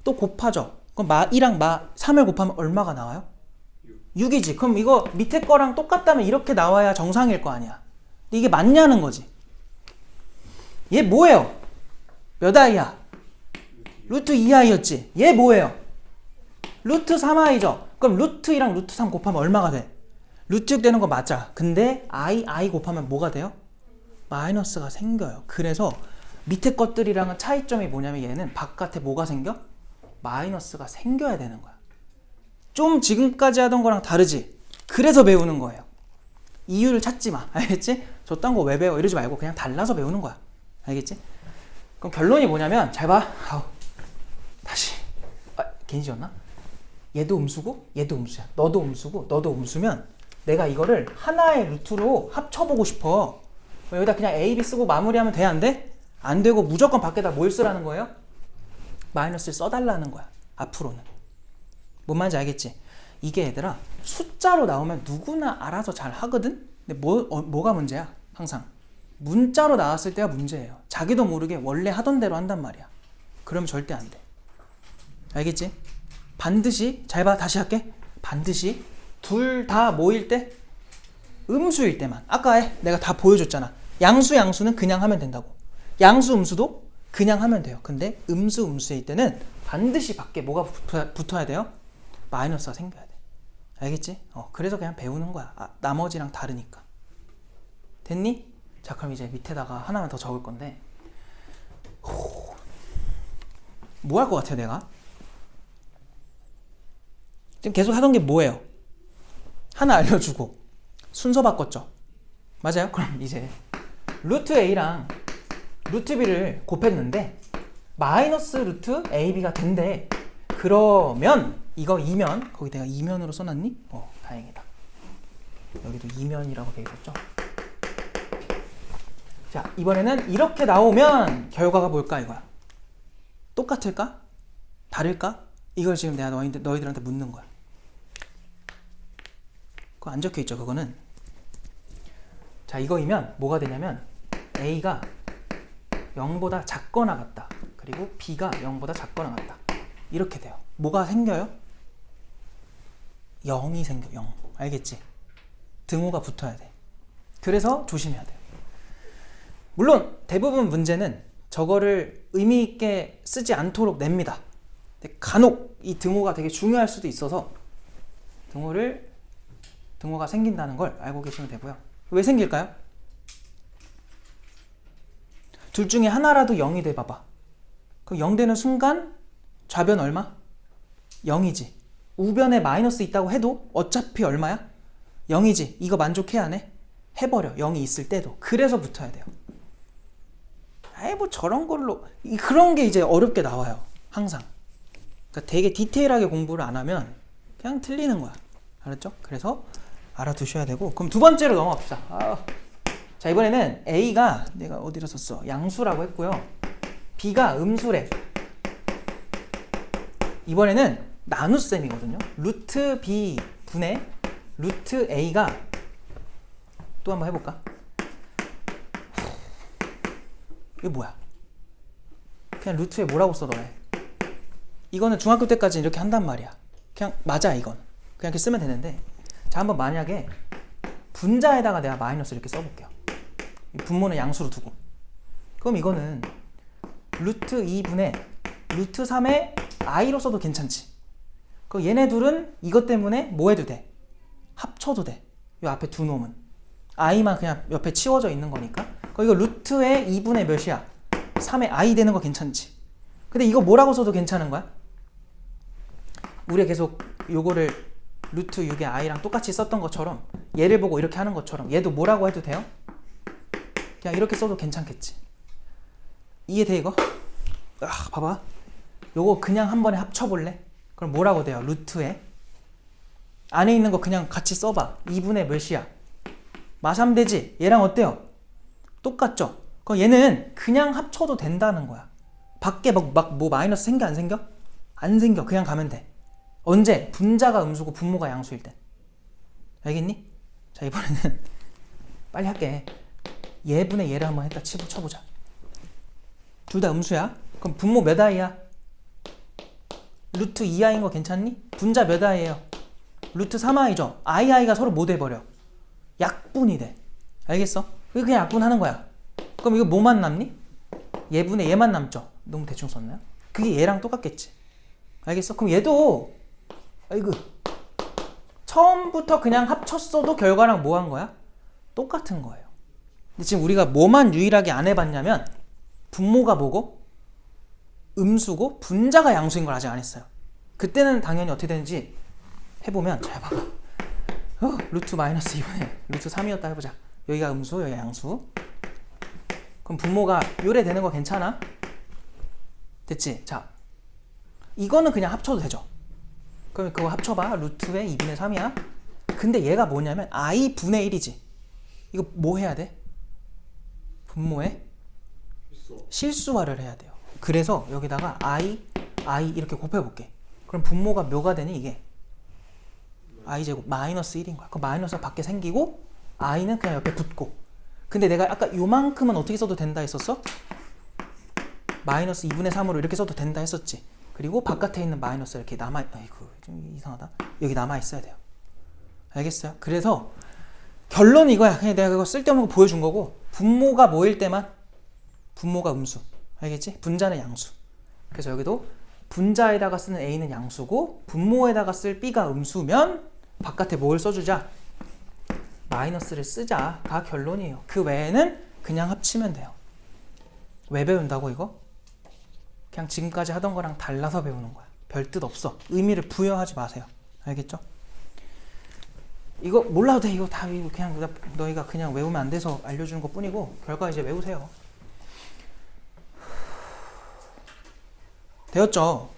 또 곱하죠. 그럼 마2랑 마3을 곱하면 얼마가 나와요? 6이지. 그럼 이거 밑에 거랑 똑같다면 이렇게 나와야 정상일 거 아니야. 근데 이게 맞냐는 거지. 얘 뭐예요? 몇 i야? 루트 2i였지. 얘 뭐예요? 루트 3i죠. 그럼 루트 2랑 루트 3 곱하면 얼마가 돼? 루트 6 되는 거 맞아. 근데 i 곱하면 뭐가 돼요? 마이너스가 생겨요. 그래서 밑에 것들이랑은 차이점이 뭐냐면 얘는 바깥에 뭐가 생겨? 마이너스가 생겨야 되는 거야. 좀 지금까지 하던 거랑 다르지? 그래서 배우는 거예요. 이유를 찾지 마. 알겠지? 저딴 거 왜 배워? 이러지 말고 그냥 달라서 배우는 거야. 알겠지? 그럼 결론이 뭐냐면 잘 봐. 다시. 괜히 지었나? 얘도 음수고 얘도 음수야. 너도 음수고 너도 음수면 내가 이거를 하나의 루트로 합쳐보고 싶어. 여기다 그냥 A, B 쓰고 마무리하면 돼? 안 돼? 안 되고 무조건 밖에다 뭘 쓰라는 거예요? 마이너스를 써달라는 거야. 앞으로는. 뭔 말인지 알겠지? 이게 얘들아 숫자로 나오면 누구나 알아서 잘 하거든? 근데 뭐가 문제야? 항상 문자로 나왔을 때가 문제예요. 자기도 모르게 원래 하던 대로 한단 말이야. 그러면 절대 안 돼. 알겠지? 반드시, 잘 봐, 다시 할게. 반드시 둘 다 뭐일 때? 음수일 때만. 아까 내가 다 보여줬잖아. 양수는 그냥 하면 된다고. 양수, 음수도 그냥 하면 돼요. 근데 음수일 때는 반드시 밖에 뭐가 붙어야 돼요? 마이너스가 생겨야 돼. 알겠지? 그래서 그냥 배우는 거야. 나머지랑 다르니까. 됐니? 자, 그럼 이제 밑에다가 하나만 더 적을 건데, 뭐 할 것 같아요, 내가? 지금 계속 하던 게 뭐예요? 하나 알려주고 순서 바꿨죠? 맞아요? 그럼 이제 루트 A랑 루트 B를 곱했는데 마이너스 루트 AB가 된대. 그러면 이거 2면, 거기 내가 2면으로 써놨니? 다행이다. 여기도 2면이라고 돼 있었죠? 자, 이번에는 이렇게 나오면 결과가 뭘까 이거야. 똑같을까? 다를까? 이걸 지금 내가 너희들한테 묻는 거야. 그거 안 적혀 있죠, 그거는. 자, 이거이면 뭐가 되냐면 A가 0보다 작거나 같다. 그리고 B가 0보다 작거나 같다. 이렇게 돼요. 뭐가 생겨요? 0이 생겨, 0. 알겠지? 등호가 붙어야 돼. 그래서 조심해야 돼. 물론 대부분 문제는 저거를 의미 있게 쓰지 않도록 냅니다. 근데 간혹 이 등호가 되게 중요할 수도 있어서 등호를 등호가 생긴다는 걸 알고 계시면 되고요. 왜 생길까요? 둘 중에 하나라도 0이 돼 봐봐. 그럼 0 되는 순간 좌변 얼마? 0이지. 우변에 마이너스 있다고 해도 어차피 얼마야? 0이지. 이거 만족해야 하네? 해버려. 0이 있을 때도. 그래서 붙어야 돼요. 아이 뭐 저런 걸로 그런 게 이제 어렵게 나와요. 항상. 그러니까 되게 디테일하게 공부를 안 하면 그냥 틀리는 거야. 알았죠? 그래서 알아두셔야 되고. 그럼 두 번째로 넘어갑시다. 자, 이번에는 A가 내가 어디다 썼어? 양수라고 했고요. B가 음수래. 이번에는 나눗셈이거든요. 루트 B 분의 루트 A가 또 한번 해볼까? 이거 뭐야? 그냥 루트에 뭐라고 써 너네? 이거는 중학교 때까지 이렇게 한단 말이야. 그냥 맞아 이건. 그냥 이렇게 쓰면 되는데 자 한번 만약에 분자에다가 내가 마이너스 이렇게 써볼게요. 분모는 양수로 두고 그럼 이거는 루트 2분의 루트 3의 i로 써도 괜찮지. 그럼 얘네 둘은 이것 때문에 뭐 해도 돼? 합쳐도 돼. 이 앞에 두 놈은 i만 그냥 옆에 치워져 있는 거니까. 그럼 이거 루트의 2분의 몇이야? 3의 i 되는 거 괜찮지. 근데 이거 뭐라고 써도 괜찮은 거야? 우리가 계속 요거를 루트 6의 i랑 똑같이 썼던 것처럼 얘를 보고 이렇게 하는 것처럼 얘도 뭐라고 해도 돼요? 그냥 이렇게 써도 괜찮겠지. 이해돼 이거? 봐봐. 요거 그냥 한 번에 합쳐볼래? 그럼 뭐라고 돼요? 루트에 안에 있는 거 그냥 같이 써봐. 2분의 몇이야? 마삼 되지? 얘랑 어때요? 똑같죠? 그럼 얘는 그냥 합쳐도 된다는 거야. 밖에 막 뭐 마이너스 생겨 안 생겨? 안 생겨. 그냥 가면 돼. 언제? 분자가 음수고 분모가 양수일 땐. 알겠니? 자 이번에는 빨리 할게. 얘분의 얘를 한번 했다 쳐보자. 둘 다 음수야. 그럼 분모 몇 i야? 루트 2i인 거 괜찮니? 분자 몇 i예요? 루트 3i죠. i가 서로 뭐 돼버려? 약분이 돼. 알겠어? 그냥 약분하는 거야. 그럼 이거 뭐만 남니? 얘분의 얘만 남죠. 너무 대충 썼나요? 그게 얘랑 똑같겠지. 알겠어? 그럼 얘도 아이고 처음부터 그냥 합쳤어도 결과랑 뭐 한 거야? 똑같은 거예요. 근데 지금 우리가 뭐만 유일하게 안 해봤냐면 분모가 뭐고 음수고 분자가 양수인 걸 아직 안 했어요. 그때는 당연히 어떻게 되는지 해보면 잘 봐봐. 루트 마이너스 2분의 루트 3이었다 해보자. 여기가 음수 여기가 양수. 그럼 분모가 요래되는 거 괜찮아? 됐지? 자 이거는 그냥 합쳐도 되죠. 그럼 그거 합쳐봐. 루트에 2분의 3이야. 근데 얘가 뭐냐면 i분의 1이지. 이거 뭐 해야 돼? 분모에 실수화를 해야 돼요. 그래서 여기다가 i 이렇게 곱해볼게. 그럼 분모가 뭐가 되니 이게? i제곱 마이너스 1인 거야. 그럼 마이너스가 밖에 생기고 i는 그냥 옆에 붙고. 근데 내가 아까 요만큼은 어떻게 써도 된다 했었어? 마이너스 2분의 3으로 이렇게 써도 된다 했었지. 그리고 바깥에 있는 마이너스 이렇게 아이고 좀 이상하다. 여기 남아있어야 돼요. 알겠어요? 그래서 결론은 이거야. 그냥 내가 그거 쓸데없는 거 보여준 거고 분모가 뭐일 때만 분모가 음수. 알겠지? 분자는 양수. 그래서 여기도 분자에다가 쓰는 a는 양수고 분모에다가 쓸 b가 음수면 바깥에 뭘 써주자? 마이너스를 쓰자가 결론이에요. 그 외에는 그냥 합치면 돼요. 왜 배운다고 이거? 그냥 지금까지 하던 거랑 달라서 배우는 거야. 별 뜻 없어. 의미를 부여하지 마세요. 알겠죠? 이거 몰라도 돼. 이거 다 그냥 너희가 그냥 외우면 안 돼서 알려주는 것 뿐이고 결과 이제 외우세요. 되었죠?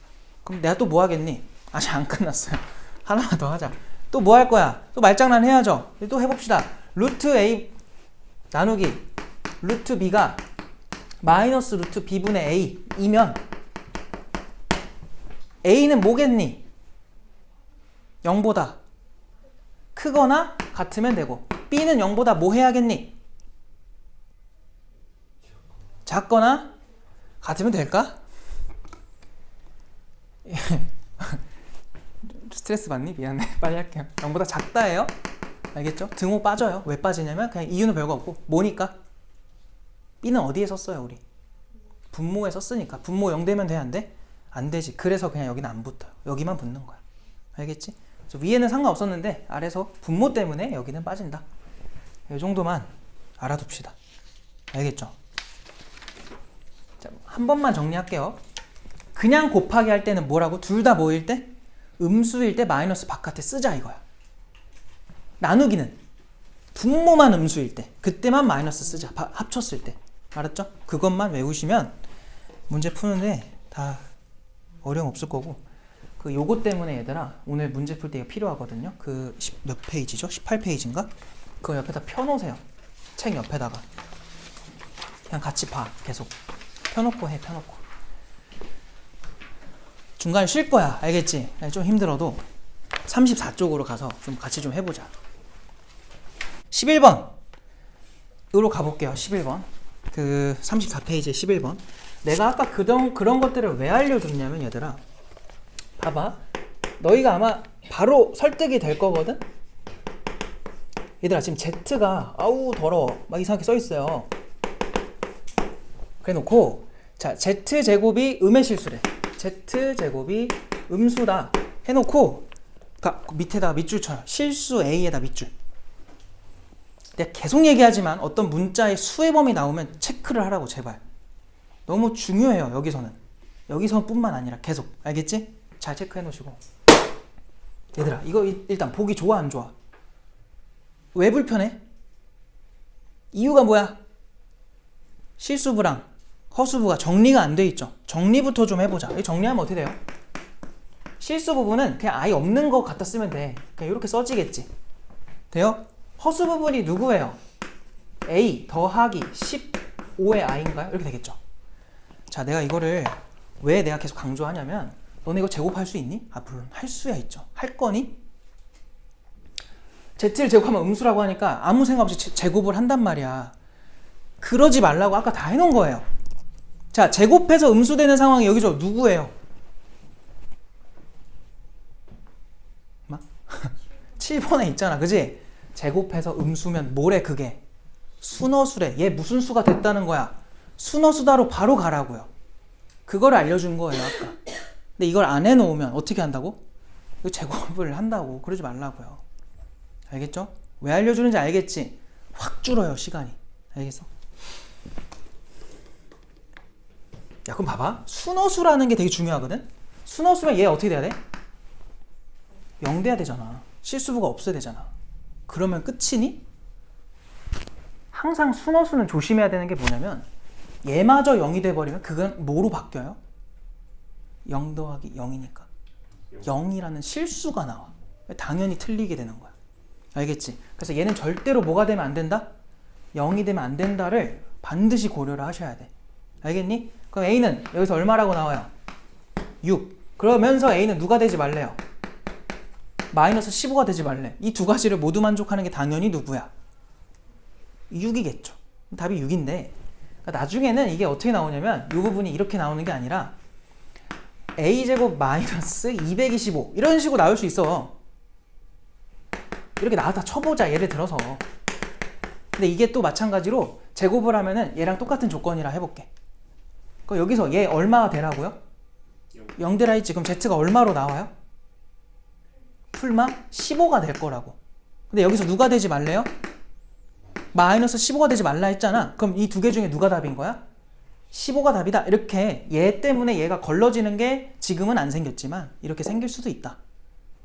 그럼 내가 또 뭐 하겠니? 아직 안 끝났어요. 하나만 더 하자. 또 뭐 할 거야? 또 말장난 해야죠. 또 해봅시다. 루트 a 나누기 루트 b가 마이너스 루트 b분의 a이면 a는 뭐겠니? 0보다 크거나 같으면 되고 b는 0보다 뭐 해야겠니? 작거나 같으면 될까? 스트레스 받니? 미안해. 빨리 할게요. 0보다 작다예요. 알겠죠? 등호 빠져요. 왜 빠지냐면 그냥 이유는 별거 없고 뭐니까? b는 어디에 썼어요 우리? 분모에 썼으니까. 분모 0 되면 돼 안 돼? 안 되지. 그래서 그냥 여기는 안 붙어요. 여기만 붙는 거야. 알겠지? 그래서 위에는 상관없었는데 아래서 분모 때문에 여기는 빠진다. 이 정도만 알아둡시다. 알겠죠? 자, 한 번만 정리할게요. 그냥 곱하기 할 때는 뭐라고? 둘 다 뭐일 때? 음수일 때 마이너스 바깥에 쓰자 이거야. 나누기는 분모만 음수일 때 그때만 마이너스 쓰자. 합쳤을 때. 알았죠? 그것만 외우시면 문제 푸는데 다 어려움 없을 거고, 그 요거 때문에 얘들아 오늘 문제 풀 때 이거 필요하거든요. 그 몇 페이지죠? 18페이지인가? 그거 옆에다 펴놓으세요. 책 옆에다가 그냥 같이 봐. 계속 펴놓고 해. 펴놓고 중간에 쉴 거야. 알겠지? 좀 힘들어도 34쪽으로 가서 좀 같이 좀 해보자. 11번으로 가볼게요. 11번 그 34페이지에 11번. 내가 아까 그런 것들을 왜 알려줬냐면 얘들아 봐봐. 너희가 아마 바로 설득이 될 거거든? 얘들아 지금 Z가 아우 더러워 막 이상하게 써있어요. 그래 놓고 자 Z제곱이 음의 실수래. Z제곱이 음수다 해놓고 밑에다가 밑줄 쳐요. 실수 A에다 밑줄. 내가 계속 얘기하지만 어떤 문자의 수의 범위 나오면 체크를 하라고 제발. 너무 중요해요. 여기서는 뿐만 아니라 계속. 알겠지? 잘 체크해 놓으시고. 얘들아 이거 일단 보기 좋아 안 좋아? 왜 불편해? 이유가 뭐야? 실수부랑 허수부가 정리가 안 돼 있죠. 정리부터 좀 해보자. 정리하면 어떻게 돼요? 실수 부분은 그냥 아예 없는 거 갖다 쓰면 돼. 그냥 이렇게 써지겠지. 돼요? 허수 부분이 누구예요? A 더하기 15의 i인가요? 이렇게 되겠죠. 자, 내가 이거를 왜 내가 계속 강조하냐면 너네 이거 제곱할 수 있니? 아 물론 할 수야 있죠. 할 거니? Z를 제곱하면 음수라고 하니까 아무 생각 없이 제곱을 한단 말이야. 그러지 말라고 아까 다 해놓은 거예요. 자, 제곱해서 음수되는 상황이 여기죠. 누구예요? 7번에 있잖아. 그지? 제곱해서 음수면 뭐래 그게? 순어수래. 얘 무슨 수가 됐다는 거야? 순어수다로 바로 가라고요. 그걸 알려준 거예요 아까. 근데 이걸 안 해놓으면 어떻게 한다고? 이거 제곱을 한다고. 그러지 말라고요. 알겠죠? 왜 알려주는지 알겠지? 확 줄어요 시간이. 알겠어? 야 그럼 봐봐. 순어수라는 게 되게 중요하거든? 순어수면 얘 어떻게 돼야 돼? 0 돼야 되잖아. 실수부가 없어야 되잖아. 그러면 끝이니? 항상 순어수는 조심해야 되는 게 뭐냐면 얘마저 0이 돼버리면 그건 뭐로 바뀌어요? 0 더하기 0이니까 0이라는 실수가 나와. 당연히 틀리게 되는 거야. 알겠지? 그래서 얘는 절대로 뭐가 되면 안 된다? 0이 되면 안 된다를 반드시 고려를 하셔야 돼. 알겠니? 그럼 A는 여기서 얼마라고 나와요? 6. 그러면서 A는 누가 되지 말래요? 마이너스 15가 되지 말래. 이 두 가지를 모두 만족하는 게 당연히 누구야? 6이겠죠. 답이 6인데 그러니까 나중에는 이게 어떻게 나오냐면 이 부분이 이렇게 나오는 게 아니라 A제곱 마이너스 225 이런 식으로 나올 수 있어. 이렇게 나왔다 쳐보자 예를 들어서. 근데 이게 또 마찬가지로 제곱을 하면은 얘랑 똑같은 조건이라 해볼게. 그럼 여기서 얘 얼마가 되라고요? 0 되라 했지. 그럼 Z가 얼마로 나와요? 풀마 15가 될 거라고. 근데 여기서 누가 되지 말래요? 마이너스 15가 되지 말라 했잖아. 그럼 이 두 개 중에 누가 답인 거야? 15가 답이다. 이렇게 얘 때문에 얘가 걸러지는 게 지금은 안 생겼지만 이렇게 생길 수도 있다.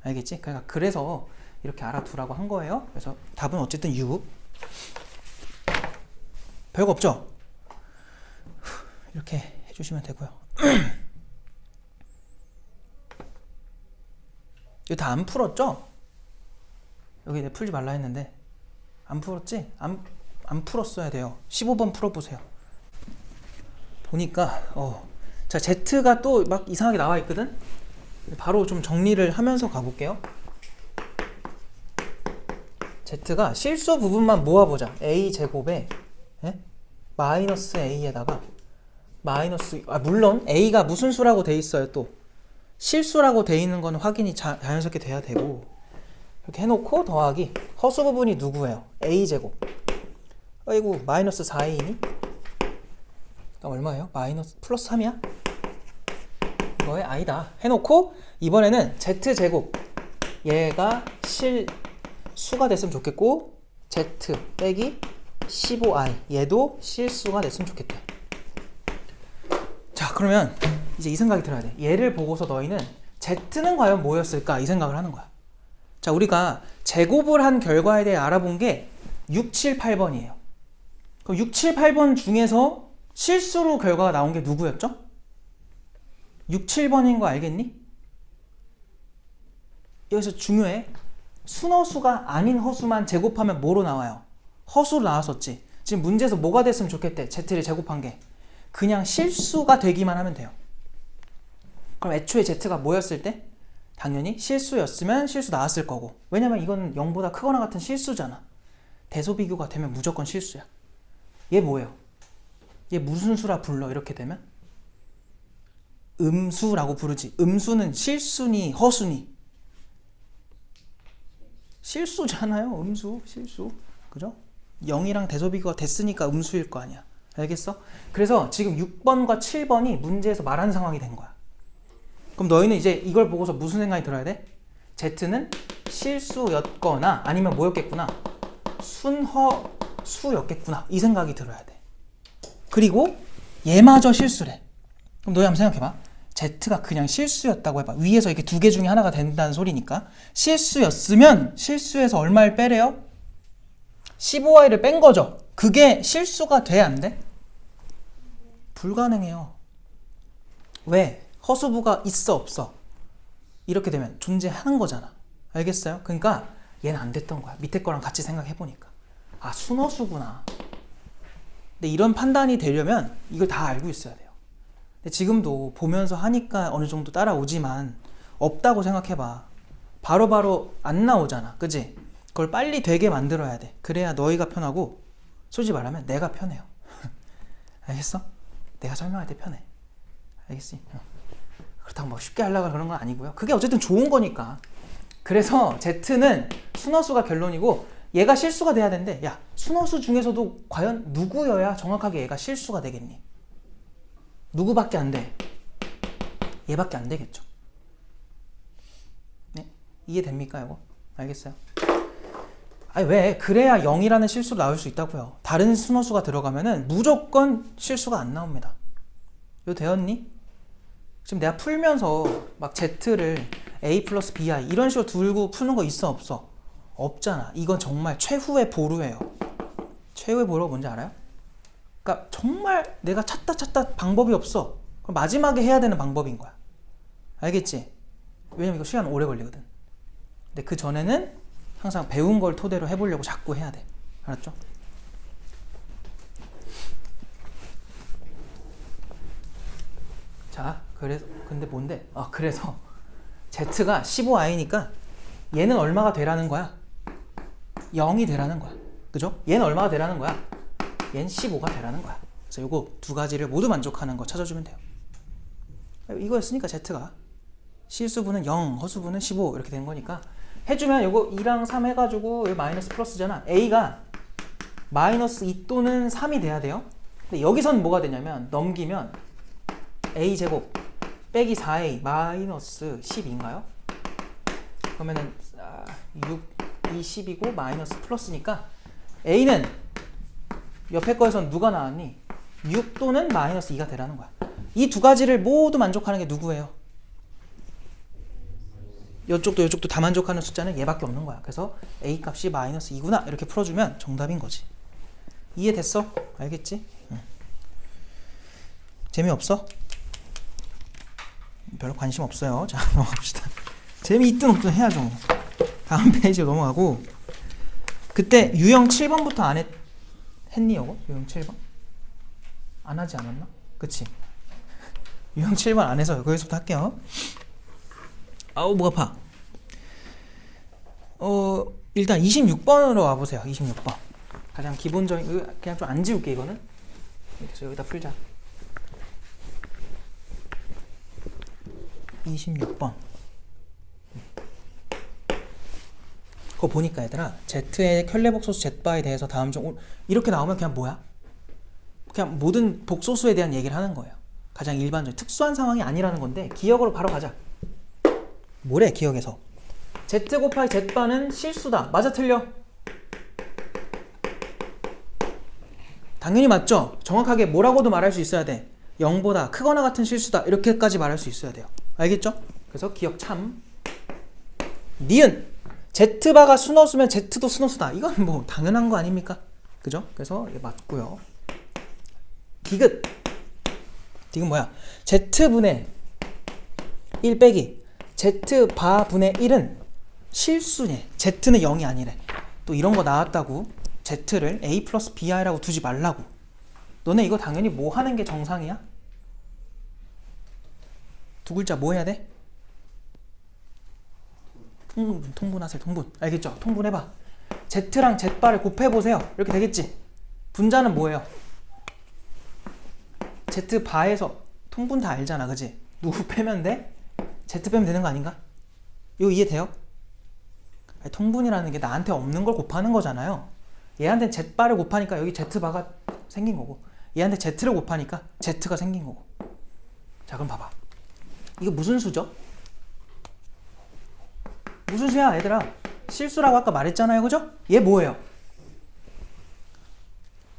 알겠지? 그러니까 그래서 이렇게 알아두라고 한 거예요. 그래서 답은 어쨌든 6. 별거 없죠? 이렇게 해주시면 되고요. 이거 다 안 풀었죠? 여기 내가 풀지 말라 했는데 안 풀었지? 안 풀었어야 돼요. 15번 풀어보세요. 보니까 자 Z가 또 막 이상하게 나와 있거든? 바로 좀 정리를 하면서 가볼게요. Z가 실수 부분만 모아보자. A제곱에 마이너스 A에다가 마이너스 물론 A가 무슨 수라고 돼 있어요. 또 실수라고 돼 있는 건 확인이 자연스럽게 돼야 되고 이렇게 해놓고 더하기 허수 부분이 누구예요? A제곱. 아이고 마이너스 4A니? 얼마예요? 마이너스 플러스 3이야? 이거에 I다 해놓고 이번에는 Z제곱 얘가 실수가 됐으면 좋겠고 z 빼기 15i 얘도 실수가 됐으면 좋겠대. 자, 그러면 이제 이 생각이 들어야 돼. 얘를 보고서 너희는 z는 과연 뭐였을까 이 생각을 하는 거야. 자, 우리가 제곱을 한 결과에 대해 알아본 게 6, 7, 8번이에요. 그럼 6, 7, 8번 중에서 실수로 결과가 나온 게 누구였죠? 6, 7번인 거 알겠니? 여기서 중요해. 순허수가 아닌 허수만 제곱하면 뭐로 나와요? 허수로 나왔었지. 지금 문제에서 뭐가 됐으면 좋겠대. z를 제곱한 게. 그냥 실수가 되기만 하면 돼요. 그럼 애초에 z가 뭐였을 때? 당연히 실수였으면 실수 나왔을 거고. 왜냐면 이건 0보다 크거나 같은 실수잖아. 대소비교가 되면 무조건 실수야. 얘 뭐예요? 얘 무슨 수라 불러 이렇게 되면? 음수라고 부르지. 음수는 실수니 허수니? 실수잖아요. 음수, 실수. 그죠? 0이랑 대소비교가 됐으니까 음수일 거 아니야. 알겠어? 그래서 지금 6번과 7번이 문제에서 말하는 상황이 된 거야. 그럼 너희는 이제 이걸 보고서 무슨 생각이 들어야 돼? Z는 실수였거나 아니면 뭐였겠구나? 순허수였겠구나. 이 생각이 들어야 돼. 그리고 얘마저 실수래. 그럼 너희 한번 생각해봐. Z가 그냥 실수였다고 해봐. 위에서 이렇게 두 개 중에 하나가 된다는 소리니까. 실수였으면 실수에서 얼마를 빼래요? 15i를 뺀 거죠. 그게 실수가 돼, 안 돼? 불가능해요. 왜? 허수부가 있어, 없어? 이렇게 되면 존재하는 거잖아. 알겠어요? 그러니까 얘는 안 됐던 거야. 밑에 거랑 같이 생각해보니까. 아, 순허수구나. 근데 이런 판단이 되려면 이걸 다 알고 있어야 돼요. 근데 지금도 보면서 하니까 어느 정도 따라오지만 없다고 생각해봐. 바로바로 안 나오잖아. 그지? 그걸 빨리 되게 만들어야 돼. 그래야 너희가 편하고 솔직히 말하면 내가 편해요. 알겠어? 내가 설명할 때 편해. 알겠지? 그렇다고 뭐 쉽게 하려고 그런 건 아니고요. 그게 어쨌든 좋은 거니까. 그래서 Z는 순허수가 결론이고 얘가 실수가 돼야 되는데 야, 순허수 중에서도 과연 누구여야 정확하게 얘가 실수가 되겠니? 누구밖에 안 돼? 얘밖에 안 되겠죠. 네? 이해됩니까 이거? 알겠어요? 아니 왜? 그래야 0이라는 실수로 나올 수 있다고요. 다른 순허수가 들어가면은 무조건 실수가 안 나옵니다. 이거 되었니? 지금 내가 풀면서 막 Z를 A 플러스 BI 이런 식으로 들고 푸는 거 있어 없어? 없잖아. 이건 정말 최후의 보루예요. 최후의 보루가 뭔지 알아요? 그러니까 정말 내가 찾다 방법이 없어. 그럼 마지막에 해야 되는 방법인 거야. 알겠지? 왜냐면 이거 시간 오래 걸리거든. 근데 그 전에는 항상 배운 걸 토대로 해보려고 자꾸 해야 돼. 알았죠? 자, 그래서 근데 뭔데? 아, 그래서 Z가 15i니까 얘는 얼마가 되라는 거야? 0이 되라는 거야. 그죠? 얘는 얼마가 되라는 거야? 얘는 15가 되라는 거야. 그래서 요거 두 가지를 모두 만족하는 거 찾아주면 돼요. 이거였으니까 Z가 실수분은 0, 허수분은 15 이렇게 된 거니까 해주면 요거 2랑 3 해가지고 여기 마이너스 플러스잖아. A가 마이너스 2 또는 3이 돼야 돼요. 근데 여기선 뭐가 되냐면 넘기면 A제곱 빼기 4A 마이너스 10인가요? 그러면은 6, 2, 10이고 마이너스 플러스니까 A는 옆에 거에선 누가 나왔니? 6 또는 마이너스 2가 되라는 거야. 이 두 가지를 모두 만족하는 게 누구예요? 이쪽도 다 만족하는 숫자는 얘밖에 없는 거야. 그래서 A 값이 마이너스 2구나 이렇게 풀어주면 정답인 거지. 이해됐어? 알겠지? 응. 재미없어? 별로 관심 없어요. 자, 넘어갑시다. 재미있든 없든 해야죠. 다음 페이지로 넘어가고 그때 유형 7번부터 안 했니 이거? 유형 7번? 안 하지 않았나? 그치? 유형 7번 안 해서 거기서부터 할게요. 아우 목 아파. 일단 26번으로 와보세요. 26번 가장 기본적인 그냥 좀 안 지울게 이거는. 그래서 여기다 풀자. 26번 그거 보니까 얘들아 Z의 켤레 복소수 Z바에 대해서 다음 중 이렇게 나오면 그냥 뭐야? 그냥 모든 복소수에 대한 얘기를 하는 거예요. 가장 일반적인 특수한 상황이 아니라는 건데 기억으로 바로 가자. 뭐래 기억에서? Z 곱하기 Z바는 실수다. 맞아 틀려? 당연히 맞죠? 정확하게 뭐라고도 말할 수 있어야 돼. 0보다 크거나 같은 실수다. 이렇게까지 말할 수 있어야 돼요. 알겠죠? 그래서 기억 참. 니은 Z바가 순허수면 Z도 순허수다. 이건 뭐 당연한 거 아닙니까? 그죠? 그래서 이게 맞고요. 디귿 뭐야? Z분의 1 빼기 Z바분의 1은 실수네. Z는 0이 아니래. 또 이런 거 나왔다고 Z를 A 플러스 BI라고 두지 말라고. 너네 이거 당연히 뭐 하는 게 정상이야? 두 글자 뭐 해야 돼? 통분하세요. 통분. 알겠죠? 통분해봐. Z랑 Z바를 곱해보세요. 이렇게 되겠지? 분자는 뭐예요? Z바에서 통분 다 알잖아. 그지? 누구 빼면 돼? Z 빼면 되는 거 아닌가? 이거 이해돼요? 아니, 통분이라는 게 나한테 없는 걸 곱하는 거잖아요. 얘한테 Z바를 곱하니까 여기 Z바가 생긴 거고, 얘한테 Z를 곱하니까 Z가 생긴 거고. 자, 그럼 봐봐. 이거 무슨 수죠? 무슨 수야, 얘들아? 실수라고 아까 말했잖아요. 그죠? 얘 뭐예요?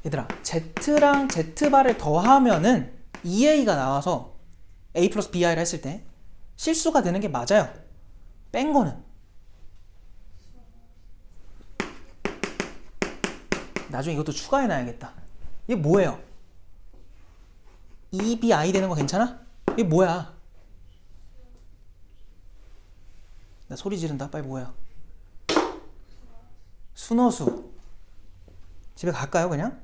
얘들아, Z랑 Z바를 더하면은 2A가 나와서 A 플러스 BI를 했을 때 실수가 되는 게 맞아요. 뺀 거는. 나중에 이것도 추가해놔야겠다. 이게 뭐예요? 2BI 되는 거 괜찮아? 이게 뭐야? 나 소리 지른다. 빨리 뭐야? 순허수. 집에 갈까요 그냥?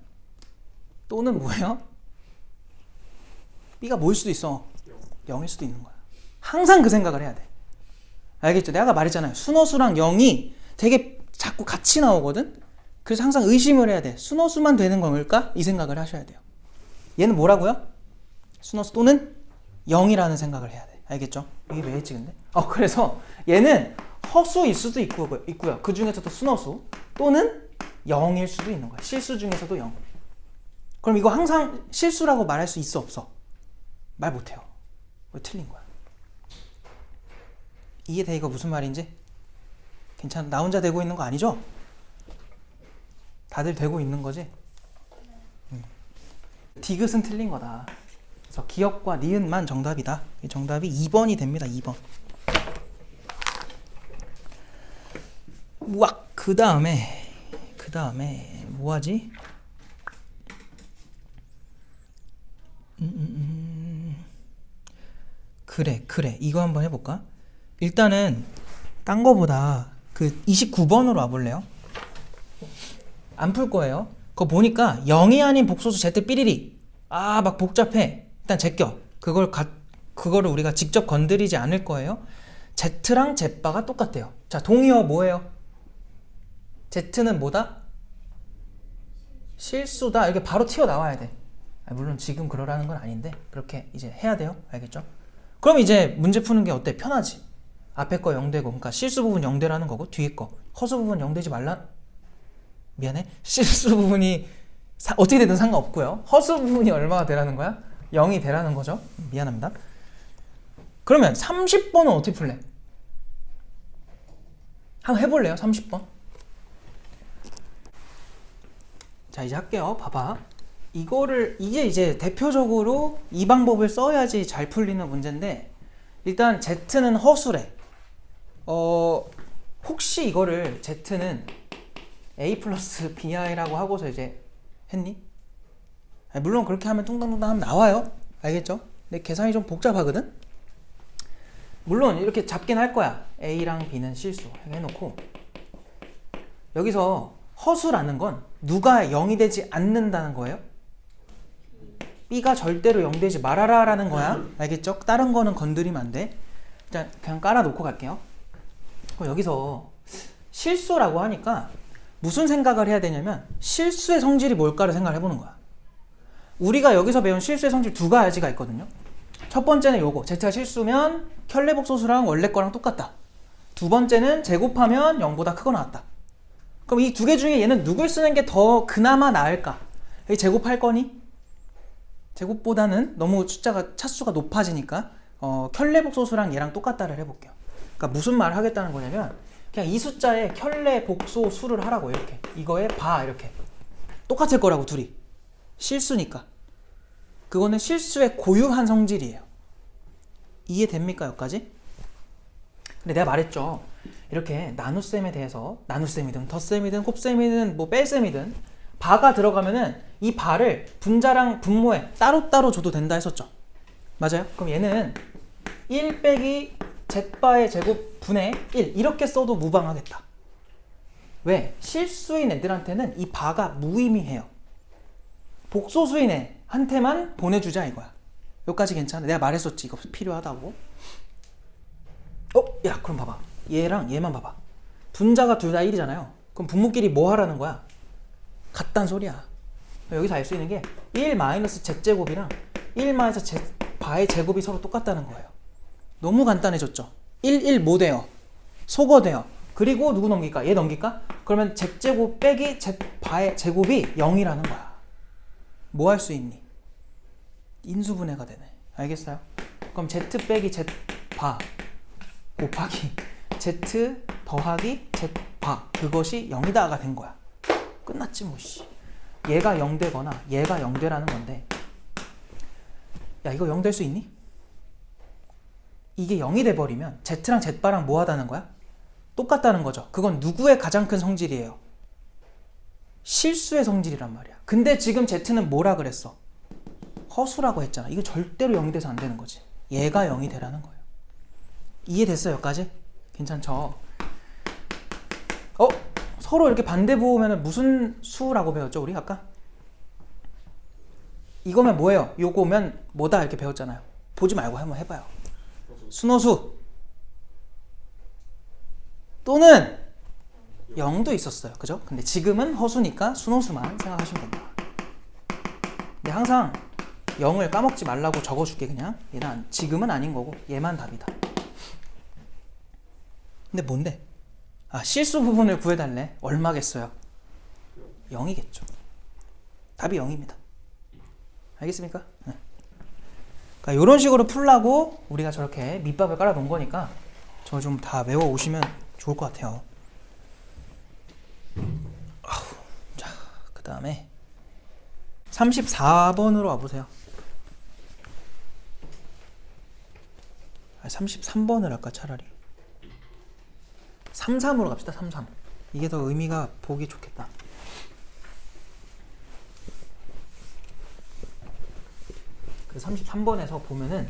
또는 뭐예요? B가 뭐일 수도 있어. 0일 수도 있는 거야. 항상 그 생각을 해야 돼. 알겠죠? 내가 아까 말했잖아요. 순허수랑 0이 되게 자꾸 같이 나오거든? 그래서 항상 의심을 해야 돼. 순허수만 되는 걸까? 이 생각을 하셔야 돼요. 얘는 뭐라고요? 순허수 또는 0이라는 생각을 해야 돼. 알겠죠? 이게 왜 했지 근데? 그래서 얘는 허수일 수도 있고요. 그 중에서도 순허수 또는 0일 수도 있는 거야. 실수 중에서도 0. 그럼 이거 항상 실수라고 말할 수 있어 없어? 말 못해요. 왜 틀린 거야? 이해돼? 이거 무슨 말인지? 괜찮아? 나 혼자 되고 있는 거 아니죠? 다들 되고 있는 거지? 디귿은 틀린 거다. 그래서 기역과 니은만 정답이다. 정답이 2번이 됩니다. 2번. 우악! 그 다음에 뭐하지? 그래 이거 한번 해볼까? 일단은 딴 거보다 그 29번으로 와볼래요? 안 풀 거예요. 그거 보니까 0이 아닌 복소수 Z 삐리리 막 복잡해. 일단 제껴. 그거를 우리가 직접 건드리지 않을 거예요. Z랑 Z바가 똑같대요. 자, 동의어 뭐예요? Z는 뭐다? 실수다. 이렇게 바로 튀어나와야 돼. 물론 지금 그러라는 건 아닌데 그렇게 이제 해야 돼요. 알겠죠? 그럼 이제 문제 푸는 게 어때? 편하지? 앞에 거 0되고, 그러니까 실수 부분 0되라는 거고, 뒤에 거 허수 부분 0되지 말라. 미안해. 실수 부분이 어떻게 되든 상관없고요. 허수 부분이 얼마가 되라는 거야? 0이 되라는 거죠. 미안합니다. 그러면 30번은 어떻게 풀래? 한번 해볼래요? 30번. 자, 이제 할게요. 봐봐. 이제 대표적으로 이 방법을 써야지 잘 풀리는 문제인데, 일단 Z는 허수래. 혹시 이거를 Z는 A 플러스 BI라고 하고서 이제 했니? 물론 그렇게 하면 뚱땅뚱땅 하면 나와요. 알겠죠? 근데 계산이 좀 복잡하거든? 물론 이렇게 잡긴 할 거야. A랑 B는 실수 해놓고, 여기서 허수라는 건 누가 0이 되지 않는다는 거예요? B가 절대로 0 되지 말아라 라는 거야. 알겠죠? 다른 거는 건드리면 안 돼. 일단 그냥 깔아놓고 갈게요. 여기서 실수라고 하니까 무슨 생각을 해야 되냐면, 실수의 성질이 뭘까를 생각을 해보는 거야. 우리가 여기서 배운 실수의 성질 두 가지가 있거든요. 첫 번째는 요거, Z가 실수면 켤레복소수랑 원래 거랑 똑같다. 두 번째는 제곱하면 0보다 크거나 같다. 그럼 이 두 개 중에 얘는 누굴 쓰는 게 더 그나마 나을까? 여기 제곱할 거니? 제곱보다는 너무 차수가 높아지니까 켤레복소수랑 얘랑 똑같다를 해볼게요. 그러니까 무슨 말을 하겠다는 거냐면, 그냥 이 숫자에 켤레, 복소, 수를 하라고 이렇게. 이거에 바 이렇게. 똑같을 거라고 둘이. 실수니까. 그거는 실수의 고유한 성질이에요. 이해됩니까 여기까지? 근데 내가 말했죠. 이렇게 나눗셈에 대해서 나눗셈이든 덧셈이든 곱셈이든 뭐 뺄셈이든 바가 들어가면은 이 바를 분자랑 분모에 따로따로 줘도 된다 했었죠. 맞아요? 그럼 얘는 1 빼기 z바의 제곱 분의 1 이렇게 써도 무방하겠다. 왜? 실수인 애들한테는 이 바가 무의미해요. 복소수인 애한테만 보내주자 이거야. 여기까지 괜찮아? 내가 말했었지 이거 필요하다고. 야 그럼 봐봐. 얘랑 얘만 봐봐. 분자가 둘 다 1이잖아요. 그럼 분모끼리 뭐 하라는 거야? 같단 소리야. 여기서 알 수 있는 게 1 마이너스 z제곱이랑 1 마이너스 바의 제곱이 서로 똑같다는 거예요. 너무 간단해졌죠? 1 뭐 돼요? 소거 돼요. 그리고 누구 넘길까? 얘 넘길까? 그러면 z제곱 빼기 z바의 제곱이 0이라는 거야. 뭐 할 수 있니? 인수분해가 되네. 알겠어요? 그럼 z 빼기 z바 곱하기 z 더하기 z바 그것이 0이다가 된 거야. 끝났지 뭐 씨. 얘가 0 되거나 얘가 0 되라는 건데 야 이거 0 될 수 있니? 이게 0이 돼버리면 z랑 z바랑 뭐 하다는 거야? 똑같다는 거죠. 그건 누구의 가장 큰 성질이에요? 실수의 성질이란 말이야. 근데 지금 z는 뭐라 그랬어? 허수라고 했잖아. 이거 절대로 0이 돼서 안 되는 거지. 얘가 0이 되라는 거예요. 이해됐어요 여기까지? 괜찮죠? 서로 이렇게 반대 보면 무슨 수라고 배웠죠 우리 아까? 이거면 뭐예요? 요거면 뭐다 이렇게 배웠잖아요. 보지 말고 한번 해봐요. 순호수 또는 0도 있었어요. 그죠? 근데 지금은 허수니까 순호수만 생각하시면 된다. 근데 항상 0을 까먹지 말라고 적어줄게. 그냥 얘는 지금은 아닌 거고 얘만 답이다. 근데 뭔데? 실수 부분을 구해달래. 얼마겠어요? 0이겠죠. 답이 0입니다. 알겠습니까? 네. 그러니까 이런 식으로 풀라고 우리가 저렇게 밑밥을 깔아 놓은 거니까 저 좀 다 외워오시면 좋을 것 같아요. 자, 그 다음에 34번으로 와보세요. 33번을 할까 차라리. 33으로 갑시다. 33. 이게 더 의미가 보기 좋겠다. 그래서 33번에서 보면은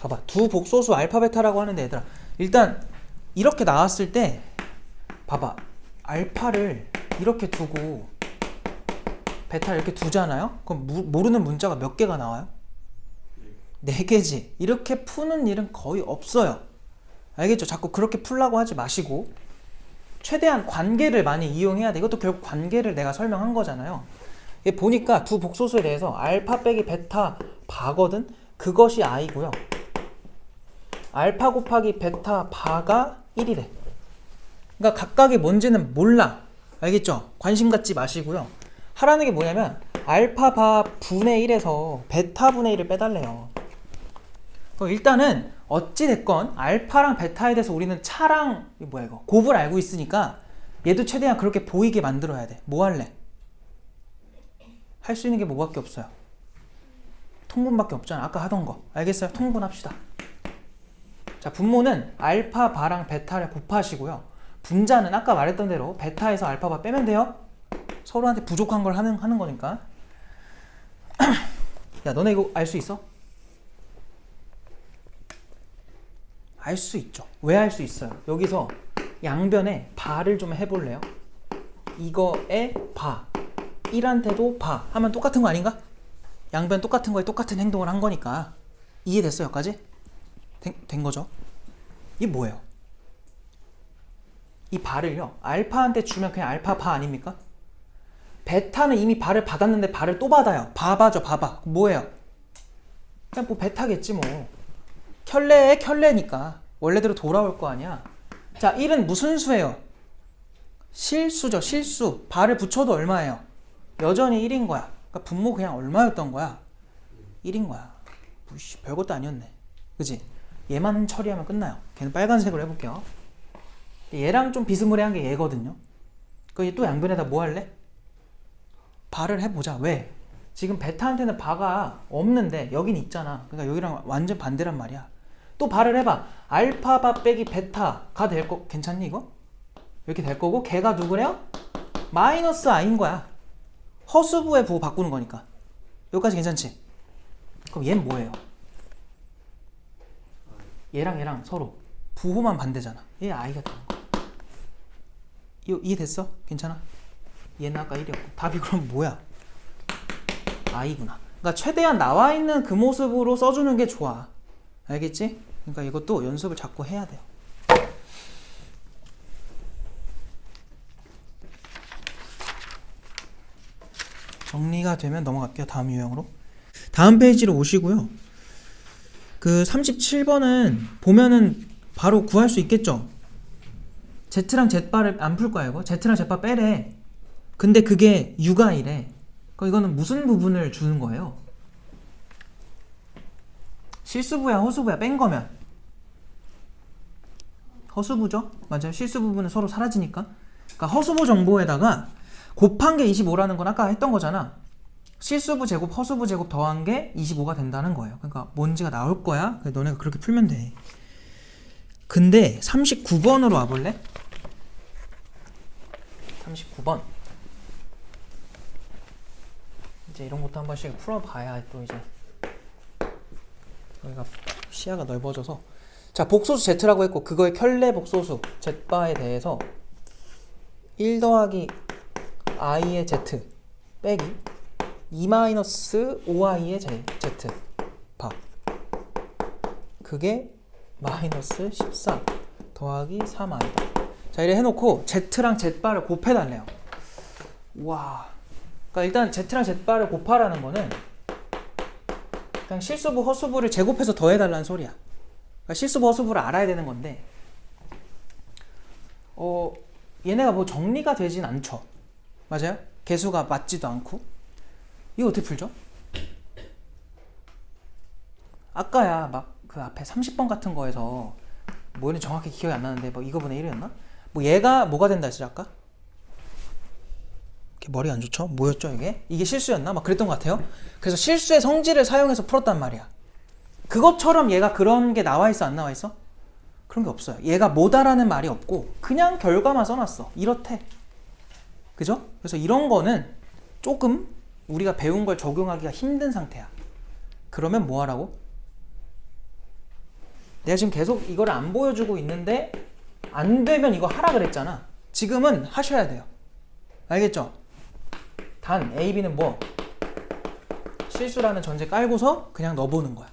봐봐. 두 복소수 알파 베타라고 하는데 얘들아 일단 이렇게 나왔을 때 봐봐. 알파를 이렇게 두고 베타를 이렇게 두잖아요. 그럼 모르는 문자가 몇 개가 나와요? 4개지. 이렇게 푸는 일은 거의 없어요. 알겠죠? 자꾸 그렇게 풀라고 하지 마시고 최대한 관계를 많이 이용해야 돼. 이것도 결국 관계를 내가 설명한 거잖아요. 얘 보니까 두 복소수에 대해서 알파 빼기 베타 바거든. 그것이 i고요. 알파 곱하기 베타 바가 1이래. 그러니까 각각이 뭔지는 몰라. 알겠죠? 관심 갖지 마시고요. 하라는 게 뭐냐면 알파 바 분의 1에서 베타 분의 1을 빼달래요. 일단은 어찌됐건 알파랑 베타에 대해서 우리는 차랑 뭐야 이거 곱을 알고 있으니까 얘도 최대한 그렇게 보이게 만들어야 돼. 뭐 할래? 할 수 있는 게 뭐밖에 없어요? 통분밖에 없잖아. 아까 하던 거. 알겠어요? 통분합시다. 자, 분모는 알파 바랑 베타를 곱하시고요. 분자는 아까 말했던 대로 베타에서 알파 바 빼면 돼요. 서로한테 부족한 걸 하는 거니까. 야, 너네 이거 알 수 있어? 알 수 있죠. 왜 알 수 있어요? 여기서 양변에 바를 좀 해볼래요? 이거에 바 1한테도 바 하면 똑같은 거 아닌가? 양변 똑같은 거에 똑같은 행동을 한 거니까. 이해됐어요? 여기까지? 된 거죠? 이게 뭐예요? 이 바를요 알파한테 주면 그냥 알파 바 아닙니까? 베타는 이미 바를 받았는데 바를 또 받아요. 바바죠. 바바. 뭐예요? 그냥 뭐 베타겠지 뭐. 켤레에 켤레니까 원래대로 돌아올 거 아니야. 자, 1은 무슨 수예요? 실수죠. 실수. 바를 붙여도 얼마예요? 여전히 1인 거야. 그러니까 분모 그냥 얼마였던 거야? 1인 거야. 무시, 별것도 아니었네. 그지? 얘만 처리하면 끝나요. 걔는 빨간색으로 해볼게요. 얘랑 좀 비스무리한 게 얘거든요. 그럼 또 양변에다 뭐 할래? 바를 해보자. 왜? 지금 베타한테는 바가 없는데 여긴 있잖아. 그러니까 여기랑 완전 반대란 말이야. 또 바를 해봐. 알파 바 빼기 베타가 될 거 괜찮니 이거? 이렇게 될 거고 걔가 누구래요? 마이너스 i인 거야. 허수부의 부 바꾸는 거니까. 여기까지 괜찮지? 그럼 얘는 뭐예요? 얘랑 서로 부호만 반대잖아. 얘 i가 되는 거야. 이해됐어? 괜찮아? 얘는 아까 1이었고 답이 그럼 뭐야? i구나. 그러니까 최대한 나와 있는 그 모습으로 써주는 게 좋아. 알겠지? 그러니까 이것도 연습을 자꾸 해야 돼요. 정리가 되면 넘어갈게요. 다음 유형으로. 다음 페이지로 오시고요. 그 37번은 보면은 바로 구할 수 있겠죠? Z랑 Z바를 안 풀 거야 이거. Z랑 Z바 빼래. 근데 그게 U가 이래. 그럼 이거는 무슨 부분을 주는 거예요? 실수부야 허수부야 뺀 거면 허수부죠? 맞아요. 실수 부분은 서로 사라지니까. 그러니까 허수부 정보에다가 곱한 게 25라는 건 아까 했던 거잖아. 실수부 제곱 허수부 제곱 더한 게 25가 된다는 거예요. 그러니까 뭔지가 나올 거야. 너네가 그렇게 풀면 돼. 근데 39번으로 와볼래? 39번. 이제 이런 것도 한 번씩 풀어봐야 또 이제 여기가 시야가 넓어져서. 자, 복소수 Z라고 했고 그거의 켤레 복소수 Z바에 대해서 1 더하기 i의 Z 빼기 2-5i의 Z 바 그게 마이너스 14 더하기 3i다. 자, 이래 해놓고 Z랑 Z바를 곱해달래요. 와, 그러니까 일단 Z랑 Z바를 곱하라는 거는 그냥 실수부 허수부를 제곱해서 더해달라는 소리야. 그러니까 실수부 허수부를 알아야 되는 건데 얘네가 뭐 정리가 되진 않죠. 맞아요? 개수가 맞지도 않고. 이거 어떻게 풀죠? 아까야 막 그 앞에 30번 같은 거에서 뭐는 정확히 기억이 안 나는데 뭐 이거분의 1이었나? 뭐 얘가 뭐가 된다 했지 아까? 이렇게 머리 안 좋죠? 뭐였죠 이게? 이게 실수였나? 막 그랬던 것 같아요. 그래서 실수의 성질을 사용해서 풀었단 말이야. 그것처럼 얘가 그런 게 나와 있어 안 나와 있어? 그런 게 없어요. 얘가 뭐다라는 말이 없고 그냥 결과만 써놨어. 이렇대. 그죠? 그래서 이런 거는 조금 우리가 배운 걸 적용하기가 힘든 상태야. 그러면 뭐 하라고? 내가 지금 계속 이걸 안 보여주고 있는데 안 되면 이거 하라 그랬잖아. 지금은 하셔야 돼요. 알겠죠? 단 A, B는 뭐? 실수라는 전제 깔고서 그냥 넣어보는 거야.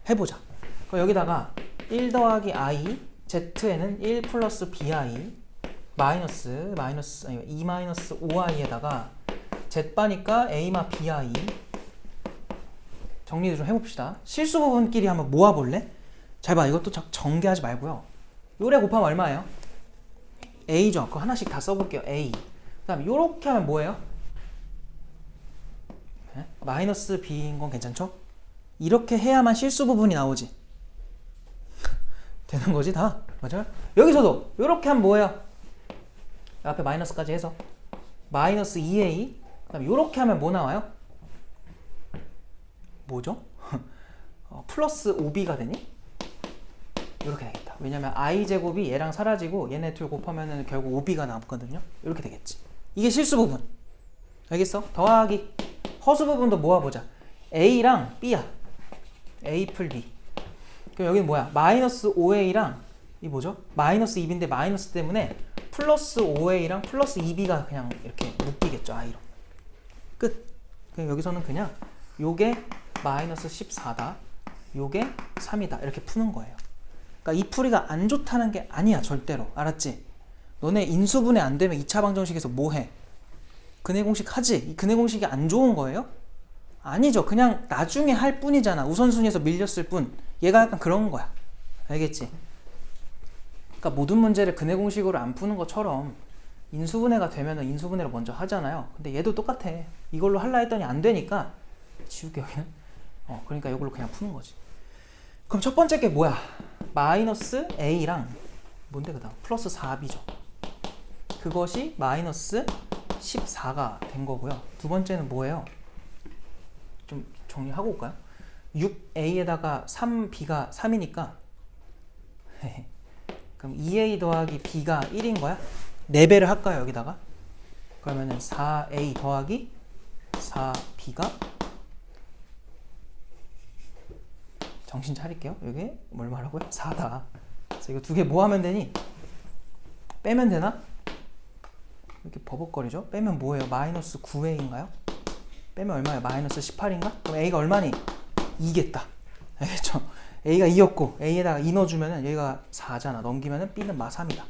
해보자. 그럼 여기다가 1 더하기 I Z에는 1 플러스 BI 마이너스 2 마이너스 5i에다가 Z바니까 A마 BI 정리를 좀 해봅시다. 실수 부분끼리 한번 모아볼래? 잘 봐. 이것도 전개하지 말고요. 요래 곱하면 얼마예요? A죠. 그거 하나씩 다 써볼게요. A. 그 다음에 요렇게 하면 뭐예요? 네? 마이너스 B인 건 괜찮죠? 이렇게 해야만 실수 부분이 나오지. 되는 거지 다. 맞아요? 여기서도 요렇게 하면 뭐예요? 앞에 마이너스까지 해서 마이너스 2a 그 다음에 요렇게 하면 뭐 나와요? 뭐죠? 플러스 5b가 되니? 이렇게 되겠다. 왜냐면 i제곱이 얘랑 사라지고 얘네 둘 곱하면 결국 5b가 남거든요. 이렇게 되겠지. 이게 실수 부분. 알겠어? 더하기 허수 부분도 모아보자. a랑 b야. a 풀 b. 그럼 여기는 뭐야? 마이너스 5a랑 이 뭐죠? 마이너스 2b인데 마이너스 때문에 플러스 5a랑 플러스 2b가 그냥 이렇게 묶이겠죠. i로. 끝. 그냥 여기서는 그냥 요게 마이너스 14다. 요게 3이다. 이렇게 푸는 거예요. 그러니까 이 풀이가 안 좋다는 게 아니야. 절대로. 알았지? 너네 인수분해 안 되면 2차 방정식에서 뭐 해? 근해 공식 하지? 이 근해 공식이 안 좋은 거예요? 아니죠. 그냥 나중에 할 뿐이잖아. 우선순위에서 밀렸을 뿐. 얘가 약간 그런 거야. 알겠지? 그러니까 모든 문제를 근해 공식으로 안 푸는 것처럼 인수분해가 되면은 인수분해를 먼저 하잖아요. 근데 얘도 똑같아. 이걸로 할라 했더니 안 되니까 지울게 여기는. 그러니까 이걸로 그냥 푸는 거지. 그럼 첫 번째 게 뭐야? 마이너스 a랑 뭔데 그 다음 플러스 4b죠. 그것이 마이너스 14가 된 거고요. 두 번째는 뭐예요? 좀 정리하고 올까요? 6a에다가 3b가 3이니까 그럼 2a 더하기 b가 1인 거야? 4배를 할까요 여기다가? 그러면은 4a 더하기 4b가 정신 차릴게요. 이게 뭘 말하고요? 4다. 그래서 이거 두 개 뭐 하면 되니? 빼면 되나? 이렇게 버벅거리죠? 빼면 뭐예요? 마이너스 9a인가요? 빼면 얼마예요? 마이너스 18인가? 그럼 a가 얼마니? 2겠다. 알겠죠? a가 2였고 a에다가 2 넣어주면은 여기가 4잖아. 넘기면은 b는 마 3이다.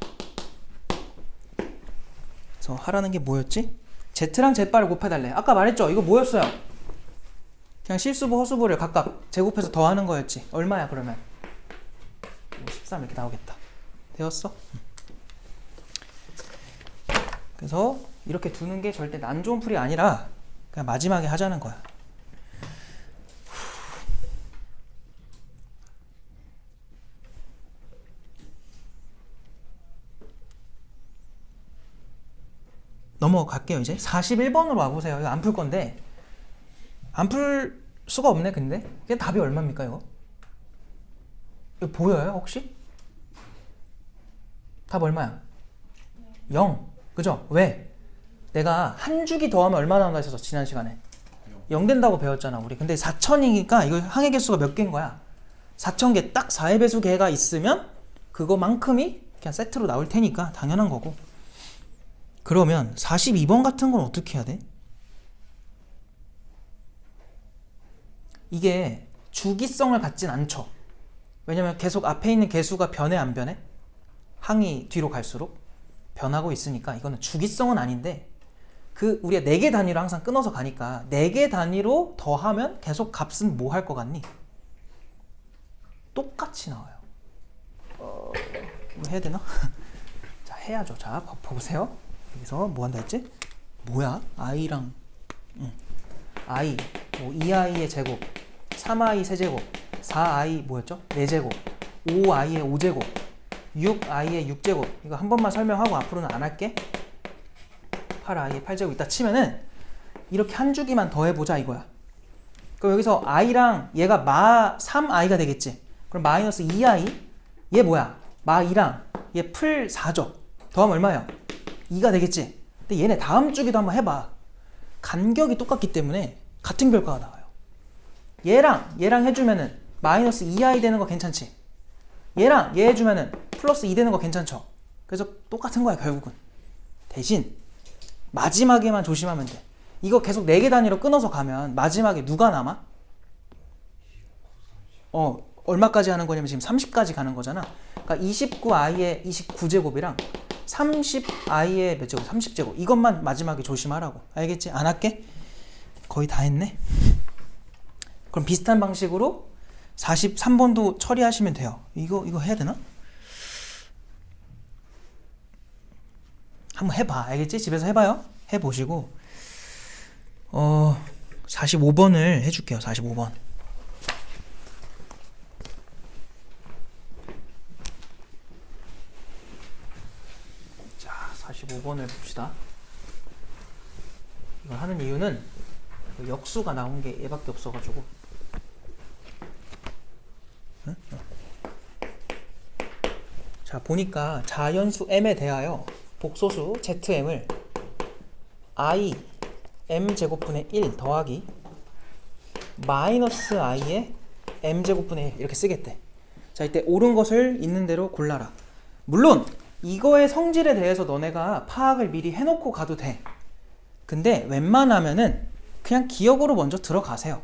그래서 하라는 게 뭐였지? z랑 z바를 곱해달래. 아까 말했죠? 이거 뭐였어요? 그냥 실수부 허수부를 각각 제곱해서 더하는 거였지. 얼마야 그러면? 13 이렇게 나오겠다. 되었어? 그래서 이렇게 두는 게 절대 난 좋은 풀이 아니라 그냥 마지막에 하자는 거야. 넘어갈게요. 이제 41번으로 와보세요. 이거 안 풀 건데 안 풀 수가 없네. 근데 이게 답이 얼마입니까 이거? 이거 보여요 혹시? 답 얼마야? 0. 그죠? 왜? 내가 한 주기 더하면 얼마 나온다 했었어 지난 시간에. 0 된다고 배웠잖아 우리. 근데 4000이니까 이거 항의 개수가 몇 개인 거야? 4000개. 딱 4의 배수 개가 있으면 그거만큼이 그냥 세트로 나올 테니까 당연한 거고. 그러면 42번 같은 건 어떻게 해야 돼? 이게 주기성을 갖진 않죠. 왜냐면 계속 앞에 있는 개수가 변해 안 변해? 항이 뒤로 갈수록 변하고 있으니까 이거는 주기성은 아닌데 그 우리가 4개 단위로 항상 끊어서 가니까 4개 단위로 더하면 계속 값은 뭐 할 것 같니? 똑같이 나와요. 뭐 해야 되나? 자 해야죠. 자 보세요. 여기서 뭐 한다 했지? 뭐야? i랑 i 뭐 2i의 제곱 3i 세제곱 4i 뭐였죠? 4제곱 5i의 5제곱 6i의 6제곱 이거 한 번만 설명하고 앞으로는 안 할게. 8i의 8제곱 이따 치면은 이렇게 한 주기만 더 해보자 이거야. 그럼 여기서 i랑 얘가 마 3i가 되겠지. 그럼 마이너스 2i 얘 뭐야? 마 2랑 얘 풀 4죠. 더하면 얼마예요? 2가 되겠지. 근데 얘네 다음 주기도 한번 해봐. 간격이 똑같기 때문에 같은 결과가 나와요. 얘랑 해주면은 마이너스 2i 되는 거 괜찮지? 얘랑 얘 해주면은 플러스 2 되는 거 괜찮죠? 그래서 똑같은 거야 결국은. 대신 마지막에만 조심하면 돼. 이거 계속 4개 단위로 끊어서 가면 마지막에 누가 남아? 얼마까지 하는 거냐면 지금 30까지 가는 거잖아. 그러니까 29i의 29제곱이랑 30i의 몇 제곱? 30제곱. 이것만 마지막에 조심하라고. 알겠지? 안 할게? 거의 다 했네. 그럼 비슷한 방식으로 43번도 처리하시면 돼요. 이거 해야 되나? 한번 해봐. 알겠지? 집에서 해봐요. 해보시고 45번을 해줄게요. 45번. 자, 45번을 봅시다. 이걸 하는 이유는 역수가 나온 게 얘밖에 없어가지고. 자, 보니까 자연수 m에 대하여 복소수 zm을 i m제곱분의 1 더하기 마이너스 i의 m제곱분의 1 이렇게 쓰겠대. 자, 이때 옳은 것을 있는 대로 골라라. 물론 이거의 성질에 대해서 너네가 파악을 미리 해놓고 가도 돼. 근데 웬만하면은 그냥 기억으로 먼저 들어가세요.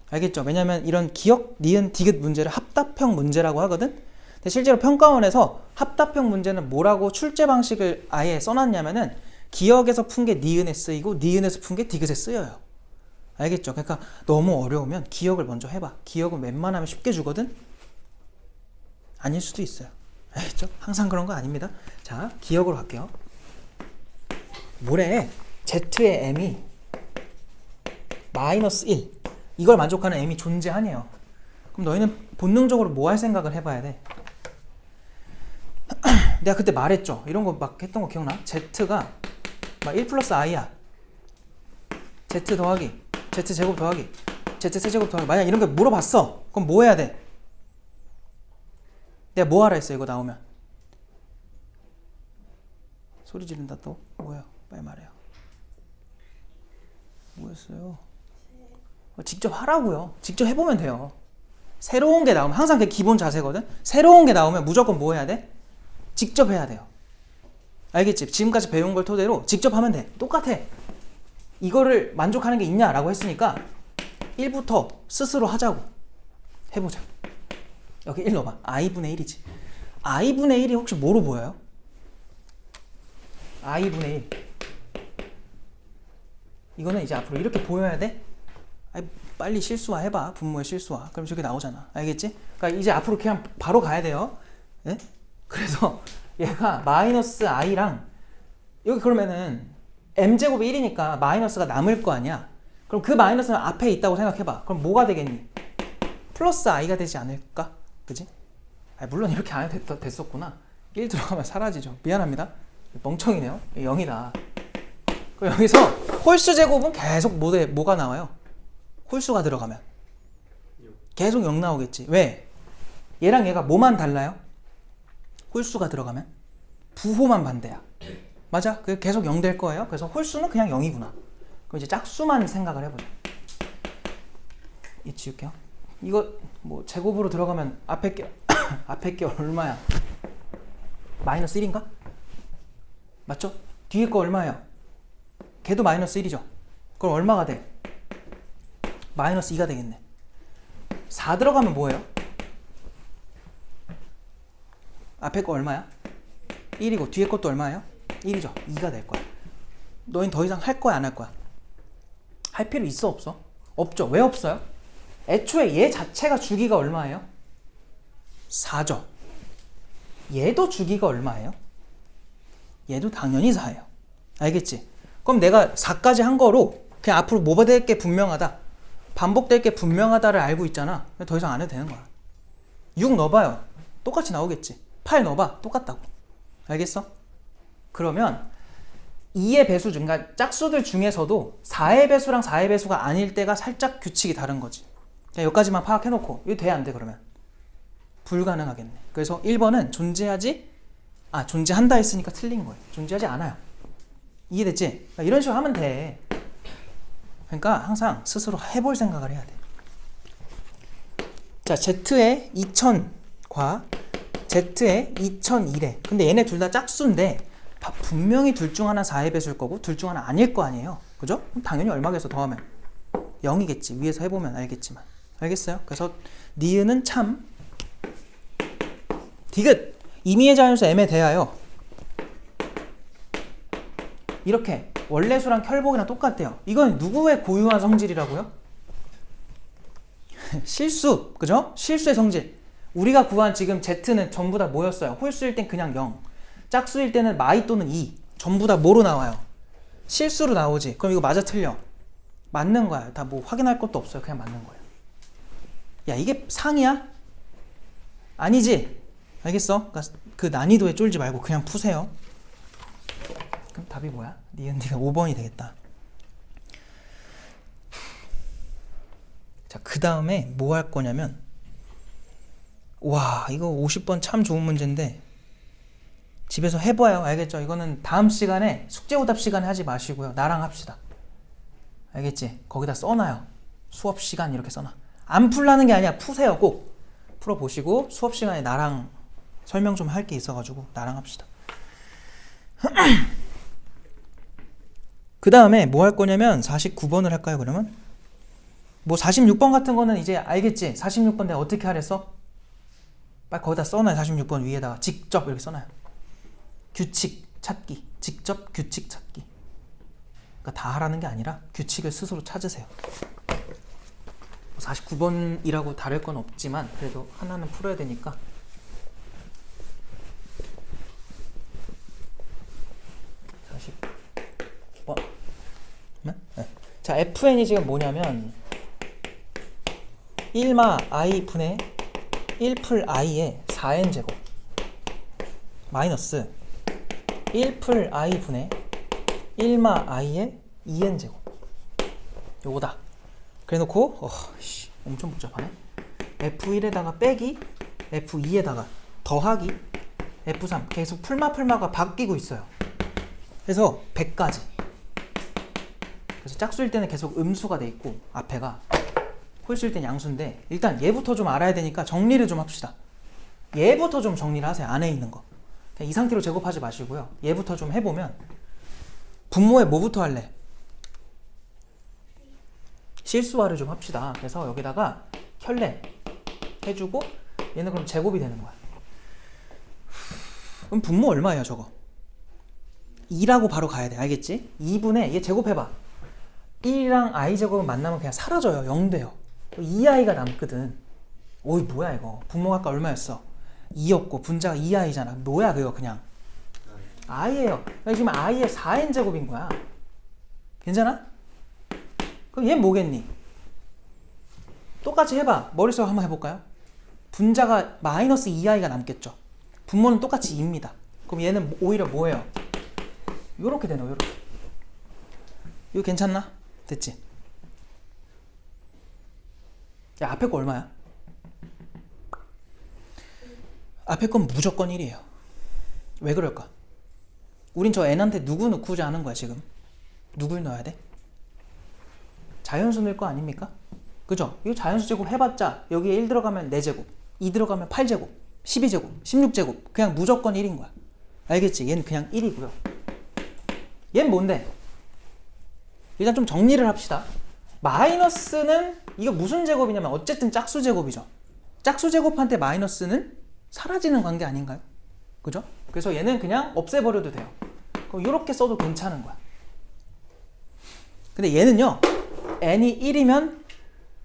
알겠죠? 왜냐면 이런 기억, 니은, 디귿 문제를 합답형 문제라고 하거든? 근데 실제로 평가원에서 합답형 문제는 뭐라고 출제 방식을 아예 써놨냐면은 기억에서 푼 게 니은에 쓰이고 니은에서 푼 게 디귿에 쓰여요. 알겠죠? 그러니까 너무 어려우면 기억을 먼저 해봐. 기억은 웬만하면 쉽게 주거든? 아닐 수도 있어요. 알겠죠? 항상 그런 거 아닙니다. 자, 기억으로 갈게요. 뭐래? z의 m이 마이너스 1 이걸 만족하는 m이 존재하네요. 그럼 너희는 본능적으로 뭐 할 생각을 해봐야 돼? 내가 그때 말했죠. 이런 거 막 했던 거 기억나? Z가 막 1 플러스 i야. Z 더하기 Z 제곱 더하기 Z 세제곱 더하기. 만약 이런 거 물어봤어. 그럼 뭐 해야 돼? 내가 뭐 하라 했어 이거 나오면? 소리 지른다 또? 뭐야? 빨리 말해요. 뭐였어요? 직접 하라고요. 직접 해보면 돼요. 새로운 게 나오면 항상 그게 기본 자세거든. 새로운 게 나오면 무조건 뭐 해야 돼? 직접 해야 돼요. 알겠지? 지금까지 배운 걸 토대로 직접 하면 돼. 똑같아. 이거를 만족하는 게 있냐라고 했으니까 1부터 스스로 하자고. 해보자. 여기 1 넣어봐. i분의 1이지. i분의 1이 혹시 뭐로 보여요? i분의 1. 이거는 이제 앞으로 이렇게 보여야 돼? 빨리 실수화 해봐. 분모의 실수화. 그럼 저게 나오잖아. 알겠지? 그러니까 이제 앞으로 그냥 바로 가야 돼요. 네? 그래서 얘가 마이너스 i랑 여기 그러면은 m제곱이 1이니까 마이너스가 남을 거 아니야. 그럼 그 마이너스는 앞에 있다고 생각해봐. 그럼 뭐가 되겠니? 플러스 i가 되지 않을까? 그지? 물론 이렇게 안 해도 됐었구나. 1 들어가면 사라지죠. 미안합니다. 멍청이네요. 0이다. 그럼 여기서 홀수 제곱은 계속 뭐가 나와요? 홀수가 들어가면 계속 0 나오겠지. 왜? 얘랑 얘가 뭐만 달라요? 홀수가 들어가면 부호만 반대야. 맞아? 그게 계속 0 될 거예요. 그래서 홀수는 그냥 0이구나. 그럼 이제 짝수만 생각을 해보자. 이 지울게요. 이거 뭐 제곱으로 들어가면 앞에 게 얼마야? 마이너스 1인가? 맞죠? 뒤에 거 얼마예요? 걔도 마이너스 1이죠. 그럼 얼마가 돼? 마이너스 2가 되겠네. 4 들어가면 뭐예요? 앞에 거 얼마야? 1이고 뒤에 것도 얼마예요? 1이죠. 2가 될 거야. 너희는 더 이상 할 거야 안 할 거야? 할 필요 있어 없어? 없죠. 왜 없어요? 애초에 얘 자체가 주기가 얼마예요? 4죠. 얘도 주기가 얼마예요? 얘도 당연히 4예요. 알겠지? 그럼 내가 4까지 한 거로 그냥 앞으로 뭐가 될 게 분명하다, 반복될 게 분명하다를 알고 있잖아. 더 이상 안 해도 되는 거야. 6 넣어봐요. 똑같이 나오겠지. 8 넣어봐. 똑같다고. 알겠어? 그러면 2의 배수 중, 그러니까 짝수들 중에서도 4의 배수랑 4의 배수가 아닐 때가 살짝 규칙이 다른 거지. 여기까지만 파악해놓고 이거 돼 안 돼 그러면? 불가능하겠네. 그래서 1번은 존재한다 했으니까 틀린 거예요. 존재하지 않아요. 이해됐지? 이런 식으로 하면 돼. 그러니까 항상 스스로 해볼 생각을 해야 돼. 자, Z의 2000과 Z의 2001에, 근데 얘네 둘 다 짝수인데 분명히 둘 중 하나 4의 배수일 거고 둘 중 하나 아닐 거 아니에요. 그죠? 그럼 당연히 얼마겠어 더하면 0이겠지. 위에서 해보면 알겠지만. 알겠어요? 그래서 니은은 참 디귿 임의의 자연수 m에 대하여 이렇게 원래수랑 혈복이랑 똑같대요. 이건 누구의 고유한 성질이라고요? 실수, 그죠? 실수의 성질. 우리가 구한 지금 Z는 전부 다 뭐였어요? 홀수일 땐 그냥 0, 짝수일 때는 마이 또는 2, 전부 다 뭐로 나와요? 실수로 나오지. 그럼 이거 맞아 틀려? 맞는 거야. 다 뭐 확인할 것도 없어요. 그냥 맞는 거예요. 야, 이게 상이야? 아니지? 알겠어? 그러니까 그 난이도에 쫄지 말고 그냥 푸세요. 그럼 답이 뭐야? 니은디가 5번이 되겠다. 자, 그 다음에 뭐 할 거냐면, 와, 이거 50번 참 좋은 문제인데 집에서 해봐요. 알겠죠? 이거는 다음 시간에 숙제오답 시간에 하지 마시고요. 나랑 합시다. 알겠지? 거기다 써놔요. 수업 시간 이렇게 써놔. 안 풀라는 게 아니야. 푸세요. 꼭 풀어보시고 수업 시간에 나랑 설명 좀 할 게 있어가지고 나랑 합시다. 그 다음에 뭐 할 거냐면 49번을 할까요? 그러면 뭐 46번 같은 거는 이제 알겠지? 46번 내가 어떻게 하랬어? 빨리 거기다 써놔요. 46번 위에다가 직접 이렇게 써놔요. 규칙 찾기, 직접 규칙 찾기. 그러니까 다 하라는 게 아니라 규칙을 스스로 찾으세요. 49번이라고 다를 건 없지만 그래도 하나는 풀어야 되니까. 네. 자, FN이 지금 뭐냐면 1마 i 분의 1풀 i의 4n제곱 마이너스 1풀 i 분의 1마 i의 2n제곱 요거다. 그래 놓고 엄청 복잡하네. f1에다가 빼기 f2에다가 더하기 f3 계속 풀마가 바뀌고 있어요. 그래서 100까지. 그래서 짝수일 때는 계속 음수가 돼 있고 앞에가 홀수일 때는 양수인데 일단 얘부터 좀 알아야 되니까 정리를 좀 합시다. 얘부터 좀 정리를 하세요. 안에 있는 거. 그냥 이 상태로 제곱하지 마시고요. 얘부터 좀 해보면 분모에 뭐부터 할래? 실수화를 좀 합시다. 그래서 여기다가 켤레 해주고 얘는 그럼 제곱이 되는 거야. 그럼 분모 얼마예요 저거? 2라고 바로 가야 돼. 알겠지? 2분의 얘 제곱해봐. 1이랑 i제곱은 만나면 그냥 사라져요. 0 돼요. 2i가 남거든. 오이 뭐야 이거. 분모가 아까 얼마였어? 2였고 분자가 2i잖아. 뭐야 그거 그냥. i예요. 지금 i의 4n제곱인 거야. 괜찮아? 그럼 얘는 뭐겠니? 똑같이 해봐. 머릿속으로 한번 해볼까요? 분자가 마이너스 2i가 남겠죠. 분모는 똑같이 2입니다. 그럼 얘는 오히려 뭐예요? 요렇게 되네. 요렇게. 이거 괜찮나? 됐지? 야 앞에 거 얼마야? 앞에 건 무조건 1이에요. 왜 그럴까? 우린 저 n한테 누구 넣고자 하는 거야 지금. 누굴 넣어야 돼? 자연수 넣을 거 아닙니까? 그죠? 이거 자연수 제곱 해봤자 여기에 1 들어가면 4제곱 2 들어가면 8제곱 12제곱 16제곱 그냥 무조건 1인 거야. 알겠지? 얘는 그냥 1이고요. 얘는 뭔데? 일단 좀 정리를 합시다. 마이너스는 이거 무슨 제곱이냐면 어쨌든 짝수 제곱이죠. 짝수 제곱한테 마이너스는 사라지는 관계 아닌가요? 그죠? 그래서 얘는 그냥 없애버려도 돼요. 그럼 이렇게 써도 괜찮은 거야. 근데 얘는요 n이 1이면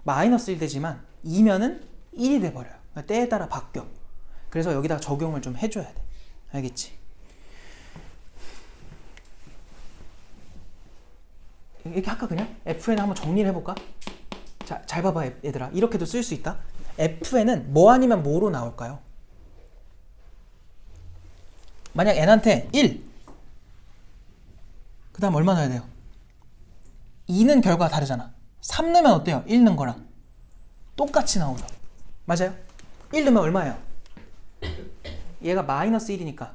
마이너스 1 되지만 2면은 1이 돼버려요. 때에 따라 바뀌어. 그래서 여기다 적용을 좀 해줘야 돼. 알겠지? 이렇게 할까 그냥? fn 한번 정리를 해볼까? 자, 잘 봐봐 얘들아. 이렇게도 쓸 수 있다. fn은 뭐 아니면 뭐로 나올까요? 만약 n한테 1 그 다음 얼마 넣어야 돼요? 2는 결과가 다르잖아. 3 넣으면 어때요? 1 넣은 거랑 똑같이 나오죠. 맞아요? 1 넣으면 얼마예요? 얘가 마이너스 1이니까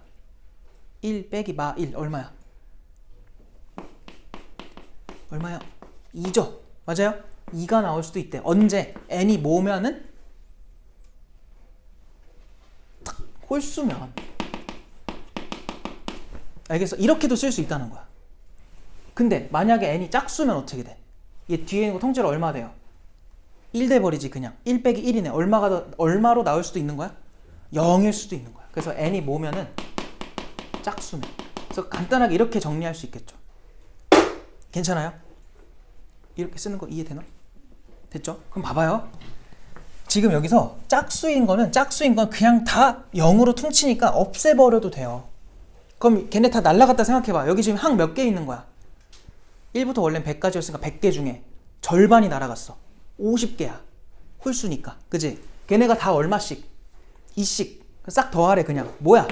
1 빼기 마 1 얼마야? 얼마야? 2죠. 맞아요? 2가 나올 수도 있대. 언제? n이 뭐면은? 홀수면. 알겠어? 이렇게도 쓸 수 있다는 거야. 근데 만약에 n이 짝수면 어떻게 돼? 얘 뒤에 있는 거 통째로 얼마 돼요? 1 돼버리지 그냥. 1 빼기 1이네. 얼마로 나올 수도 있는 거야? 0일 수도 있는 거야. 그래서 n이 뭐면은 짝수면. 그래서 간단하게 이렇게 정리할 수 있겠죠. 괜찮아요? 이렇게 쓰는 거 이해되나? 됐죠? 그럼 봐봐요. 지금 여기서 짝수인 건 그냥 다 0으로 퉁치니까 없애버려도 돼요. 그럼 걔네 다 날라갔다 생각해봐. 여기 지금 항 몇 개 있는 거야? 1부터 원래는 100까지였으니까 100개 중에 절반이 날아갔어. 50개야. 홀수니까. 그지? 걔네가 다 얼마씩? 2씩. 싹 더하래 그냥. 뭐야?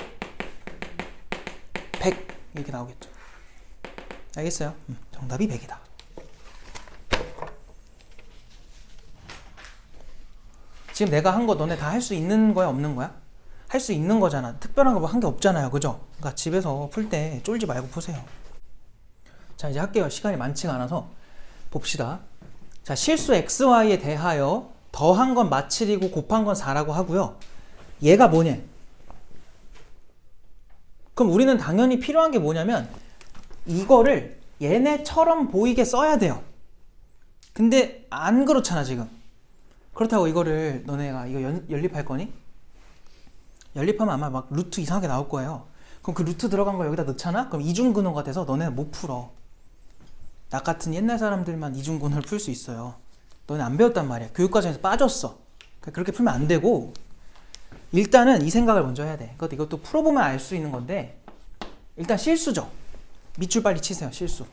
100 이렇게 나오겠죠. 알겠어요? 정답이 100이다. 지금 내가 한 거 너네 다 할 수 있는 거야 없는 거야? 할 수 있는 거잖아. 특별한 거 뭐 한 게 없잖아요. 그죠? 그러니까 집에서 풀 때 쫄지 말고 푸세요. 자 이제 할게요. 시간이 많지가 않아서 봅시다. 자 실수 xy에 대하여 더한 건 마7이고 곱한 건 4라고 하고요. 얘가 뭐냐? 그럼 우리는 당연히 필요한 게 뭐냐면 이거를 얘네처럼 보이게 써야 돼요. 근데 안 그렇잖아 지금. 그렇다고 이거를 너네가 이거 연립할 거니? 연립하면 아마 막 루트 이상하게 나올 거예요. 그럼 그 루트 들어간 거 여기다 넣잖아? 그럼 이중근호가 돼서 너네는 못 풀어. 나 같은 옛날 사람들만 이중근호를 풀 수 있어요. 너네 안 배웠단 말이야. 교육과정에서 빠졌어. 그렇게 풀면 안 되고 일단은 이 생각을 먼저 해야 돼. 이것도 풀어보면 알 수 있는 건데 일단 실수죠. 밑줄 빨리 치세요. 실수.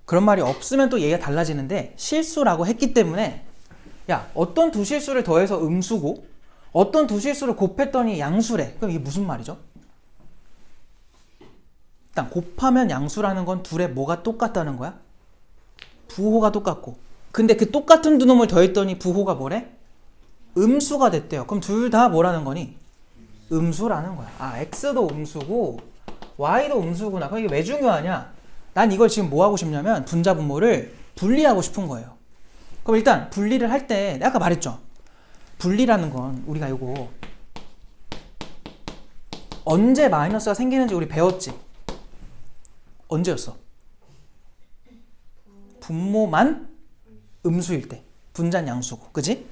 그런 말이 없으면 또 얘기가 달라지는데 실수라고 했기 때문에 야 어떤 두 실수를 더해서 음수고 어떤 두 실수를 곱했더니 양수래. 그럼 이게 무슨 말이죠? 일단 곱하면 양수라는 건 둘의 뭐가 똑같다는 거야? 부호가 똑같고. 근데 그 똑같은 두 놈을 더했더니 부호가 뭐래? 음수가 됐대요. 그럼 둘 다 뭐라는 거니? 음수라는 거야. 아, x도 음수고 y도 음수구나. 그럼 이게 왜 중요하냐? 난 이걸 지금 뭐 하고 싶냐면 분자 분모를 분리하고 싶은 거예요. 그럼 일단 분리를 할 때 내가 아까 말했죠. 분리라는 건 우리가 이거 언제 마이너스가 생기는지 우리 배웠지? 언제였어? 분모만 음수일 때. 분자는 양수고. 그지?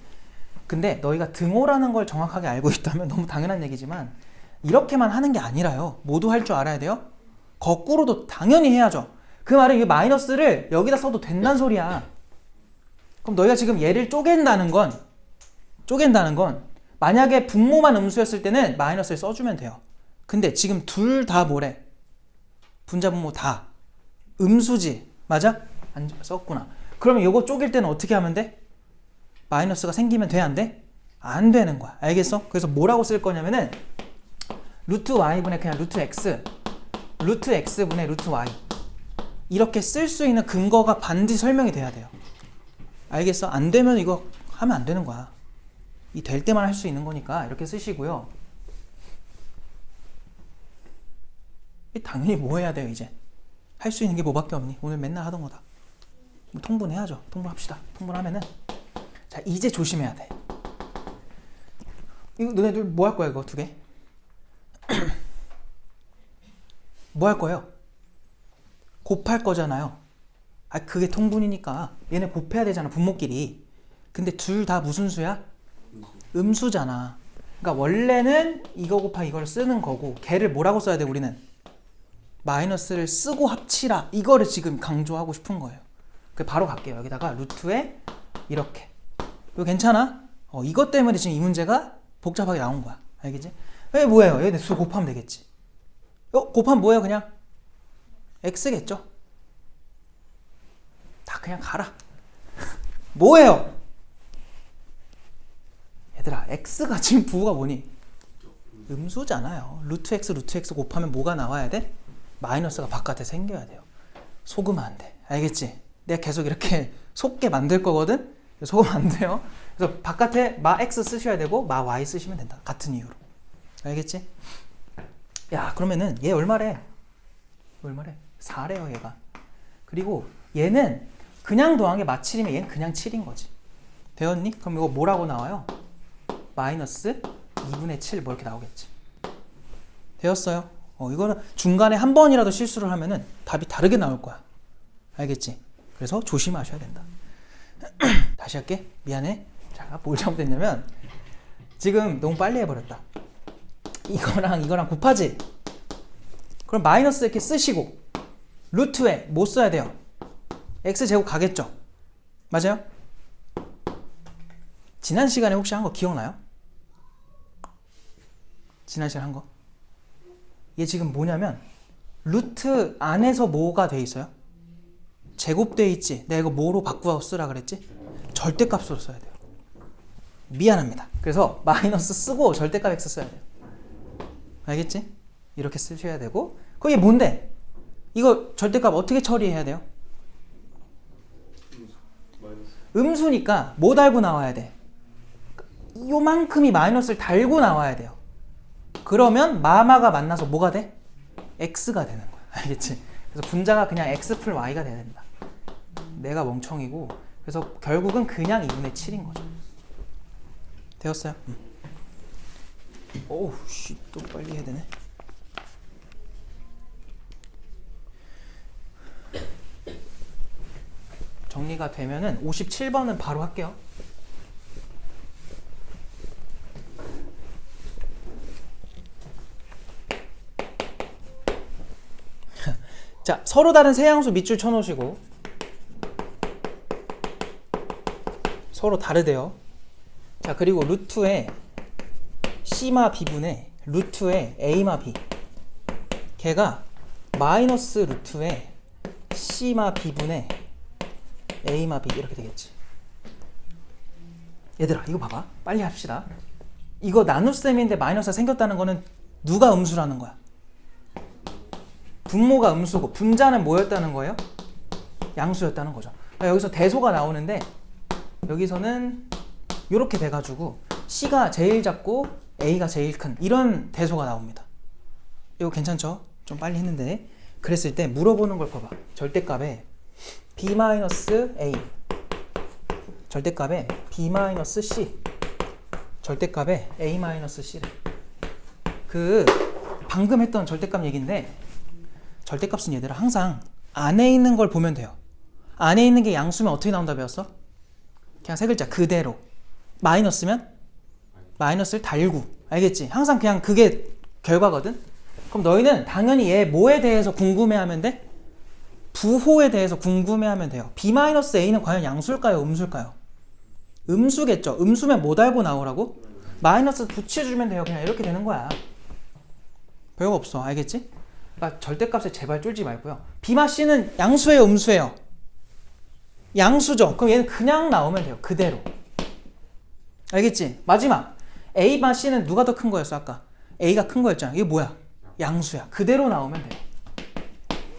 근데 너희가 등호라는 걸 정확하게 알고 있다면 너무 당연한 얘기지만 이렇게만 하는 게 아니라요. 모두 할 줄 알아야 돼요. 거꾸로도 당연히 해야죠. 그 말은 이 마이너스를 여기다 써도 된다는 소리야. 그럼 너희가 지금 얘를 쪼갠다는 건 만약에 분모만 음수였을 때는 마이너스를 써주면 돼요. 근데 지금 둘 다 뭐래? 분자 분모 다 음수지. 맞아? 안 썼구나. 그러면 이거 쪼갤 때는 어떻게 하면 돼? 마이너스가 생기면 돼? 안 돼? 안 되는 거야. 알겠어? 그래서 뭐라고 쓸 거냐면은 루트 y분의 그냥 루트 x 분의 루트 y 이렇게 쓸 수 있는 근거가 반드시 설명이 돼야 돼요. 알겠어? 안 되면 이거 하면 안 되는 거야. 이 될 때만 할 수 있는 거니까 이렇게 쓰시고요. 당연히 뭐 해야 돼요 이제? 할 수 있는 게 뭐밖에 없니? 오늘 맨날 하던 거다. 통분해야죠. 통분합시다. 통분하면은 자 이제 조심해야 돼. 이거 너네들 뭐 할 거야 이거 두 개? 뭐 할 거예요? 곱할 거잖아요. 아 그게 통분이니까 얘네 곱해야 되잖아 분모끼리. 근데 둘 다 무슨 수야? 음수잖아. 그러니까 원래는 이거 곱하기 이걸 쓰는 거고 걔를 뭐라고 써야 돼 우리는? 마이너스를 쓰고 합치라. 이거를 지금 강조하고 싶은 거예요. 바로 갈게요. 여기다가 루트에 이렇게. 이거 괜찮아? 이것 때문에 지금 이 문제가 복잡하게 나온 거야. 알겠지? 왜 뭐예요? 얘네 수 곱하면 되겠지. 곱하면 뭐예요? 그냥 x겠죠? 다 그냥 가라. 뭐예요? 얘들아 x가 지금 부호가 뭐니? 음수잖아요. 루트 x 곱하면 뭐가 나와야 돼? 마이너스가 바깥에 생겨야 돼요. 속으면 안 돼. 알겠지? 내가 계속 이렇게 속게 만들 거거든? 속으면 안 돼요. 그래서 바깥에 마 x 쓰셔야 되고 마 y 쓰시면 된다. 같은 이유로. 알겠지? 야 그러면은 얘 얼마래? 4래요 얘가. 그리고 얘는 그냥 더한 게 마 7이면 얘는 그냥 7인 거지. 되었니? 그럼 이거 뭐라고 나와요? 마이너스 2분의 7 뭐 이렇게 나오겠지. 되었어요? 이거는 중간에 한 번이라도 실수를 하면은 답이 다르게 나올 거야. 알겠지? 그래서 조심하셔야 된다. 다시 할게. 미안해. 자, 뭘 잘못했냐면 지금 너무 빨리 해버렸다. 이거랑 곱하지? 그럼 마이너스 이렇게 쓰시고 루트에 뭐 써야 돼요? x제곱 가겠죠? 맞아요? 지난 시간에 혹시 한 거 기억나요? 지난 시간에 한 거? 얘 지금 뭐냐면 루트 안에서 뭐가 돼 있어요? 제곱돼 있지. 내가 이거 뭐로 바꾸어 쓰라 그랬지? 절대값으로 써야 돼요. 미안합니다. 그래서 마이너스 쓰고 절대값 x 써야 돼요. 알겠지? 이렇게 쓰셔야 되고 그게 뭔데? 이거 절대값 어떻게 처리해야 돼요? 음수니까 뭐 달고 나와야 돼? 요만큼이 마이너스를 달고 나와야 돼요. 그러면 마마가 만나서 뭐가 돼? x가 되는 거야. 알겠지? 그래서 분자가 그냥 x 풀 y가 돼야 된다. 내가 멍청이고 그래서 결국은 그냥 2분의 7인 거죠. 되었어요? 오우 씨, 또 빨리 해야 되네. 정리가 되면은 57번은 바로 할게요. 자, 서로 다른 세 양수 밑줄 쳐놓으시고 서로 다르대요. 자, 그리고 루트에 C마 B분의 루트에 A마 B 걔가 마이너스 루트에 C마 B분의 A마 B 이렇게 되겠지. 얘들아 이거 봐봐. 빨리 합시다. 이거 나눗셈인데 마이너스가 생겼다는 거는 누가 음수라는 거야? 분모가 음수고 분자는 뭐였다는 거예요? 양수였다는 거죠. 그러니까 여기서 대소가 나오는데 여기서는 이렇게 돼가지고 C가 제일 작고 A가 제일 큰 이런 대소가 나옵니다. 이거 괜찮죠? 좀 빨리 했는데 그랬을 때 물어보는 걸 봐봐. 절대값에 B-A 절대값에 B-C 절대값에 A-C래. 그 방금 했던 절대값 얘기인데 절대값은 얘들아 항상 안에 있는 걸 보면 돼요. 안에 있는 게 양수면 어떻게 나온다 배웠어? 그냥 세 글자 그대로. 마이너스면 마이너스를 달고. 알겠지? 항상 그냥 그게 결과거든. 그럼 너희는 당연히 얘 뭐에 대해서 궁금해하면 돼? 부호에 대해서 궁금해하면 돼요. B-A는 과연 양수일까요? 음수일까요? 음수겠죠. 음수면 뭐 달고 나오라고? 마이너스 붙여주면 돼요. 그냥 이렇게 되는 거야. 별거 없어. 알겠지? 그러니까 절대값에 제발 쫄지 말고요. B-C는 양수예요? 음수예요? 양수죠. 그럼 얘는 그냥 나오면 돼요. 그대로. 알겠지? 마지막 A-C는 누가 더 큰 거였어? 아까 A가 큰 거였잖아. 이게 뭐야? 양수야. 그대로 나오면 돼요.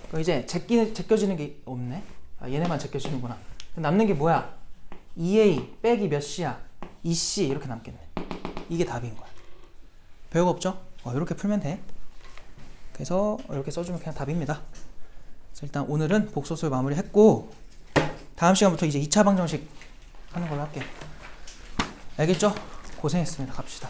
그럼 이제 제껴지는 게 없네. 아, 얘네만 제껴지는구나. 남는 게 뭐야? 2A 빼기 몇 C야? 2C 이렇게 남겠네. 이게 답인 거야. 별거 없죠? 이렇게 풀면 돼. 그래서 이렇게 써주면 그냥 답입니다. 그래서 일단 오늘은 복소술 마무리했고 다음 시간부터 이제 2차 방정식 하는 걸로 할게. 알겠죠? 고생했습니다. 갑시다.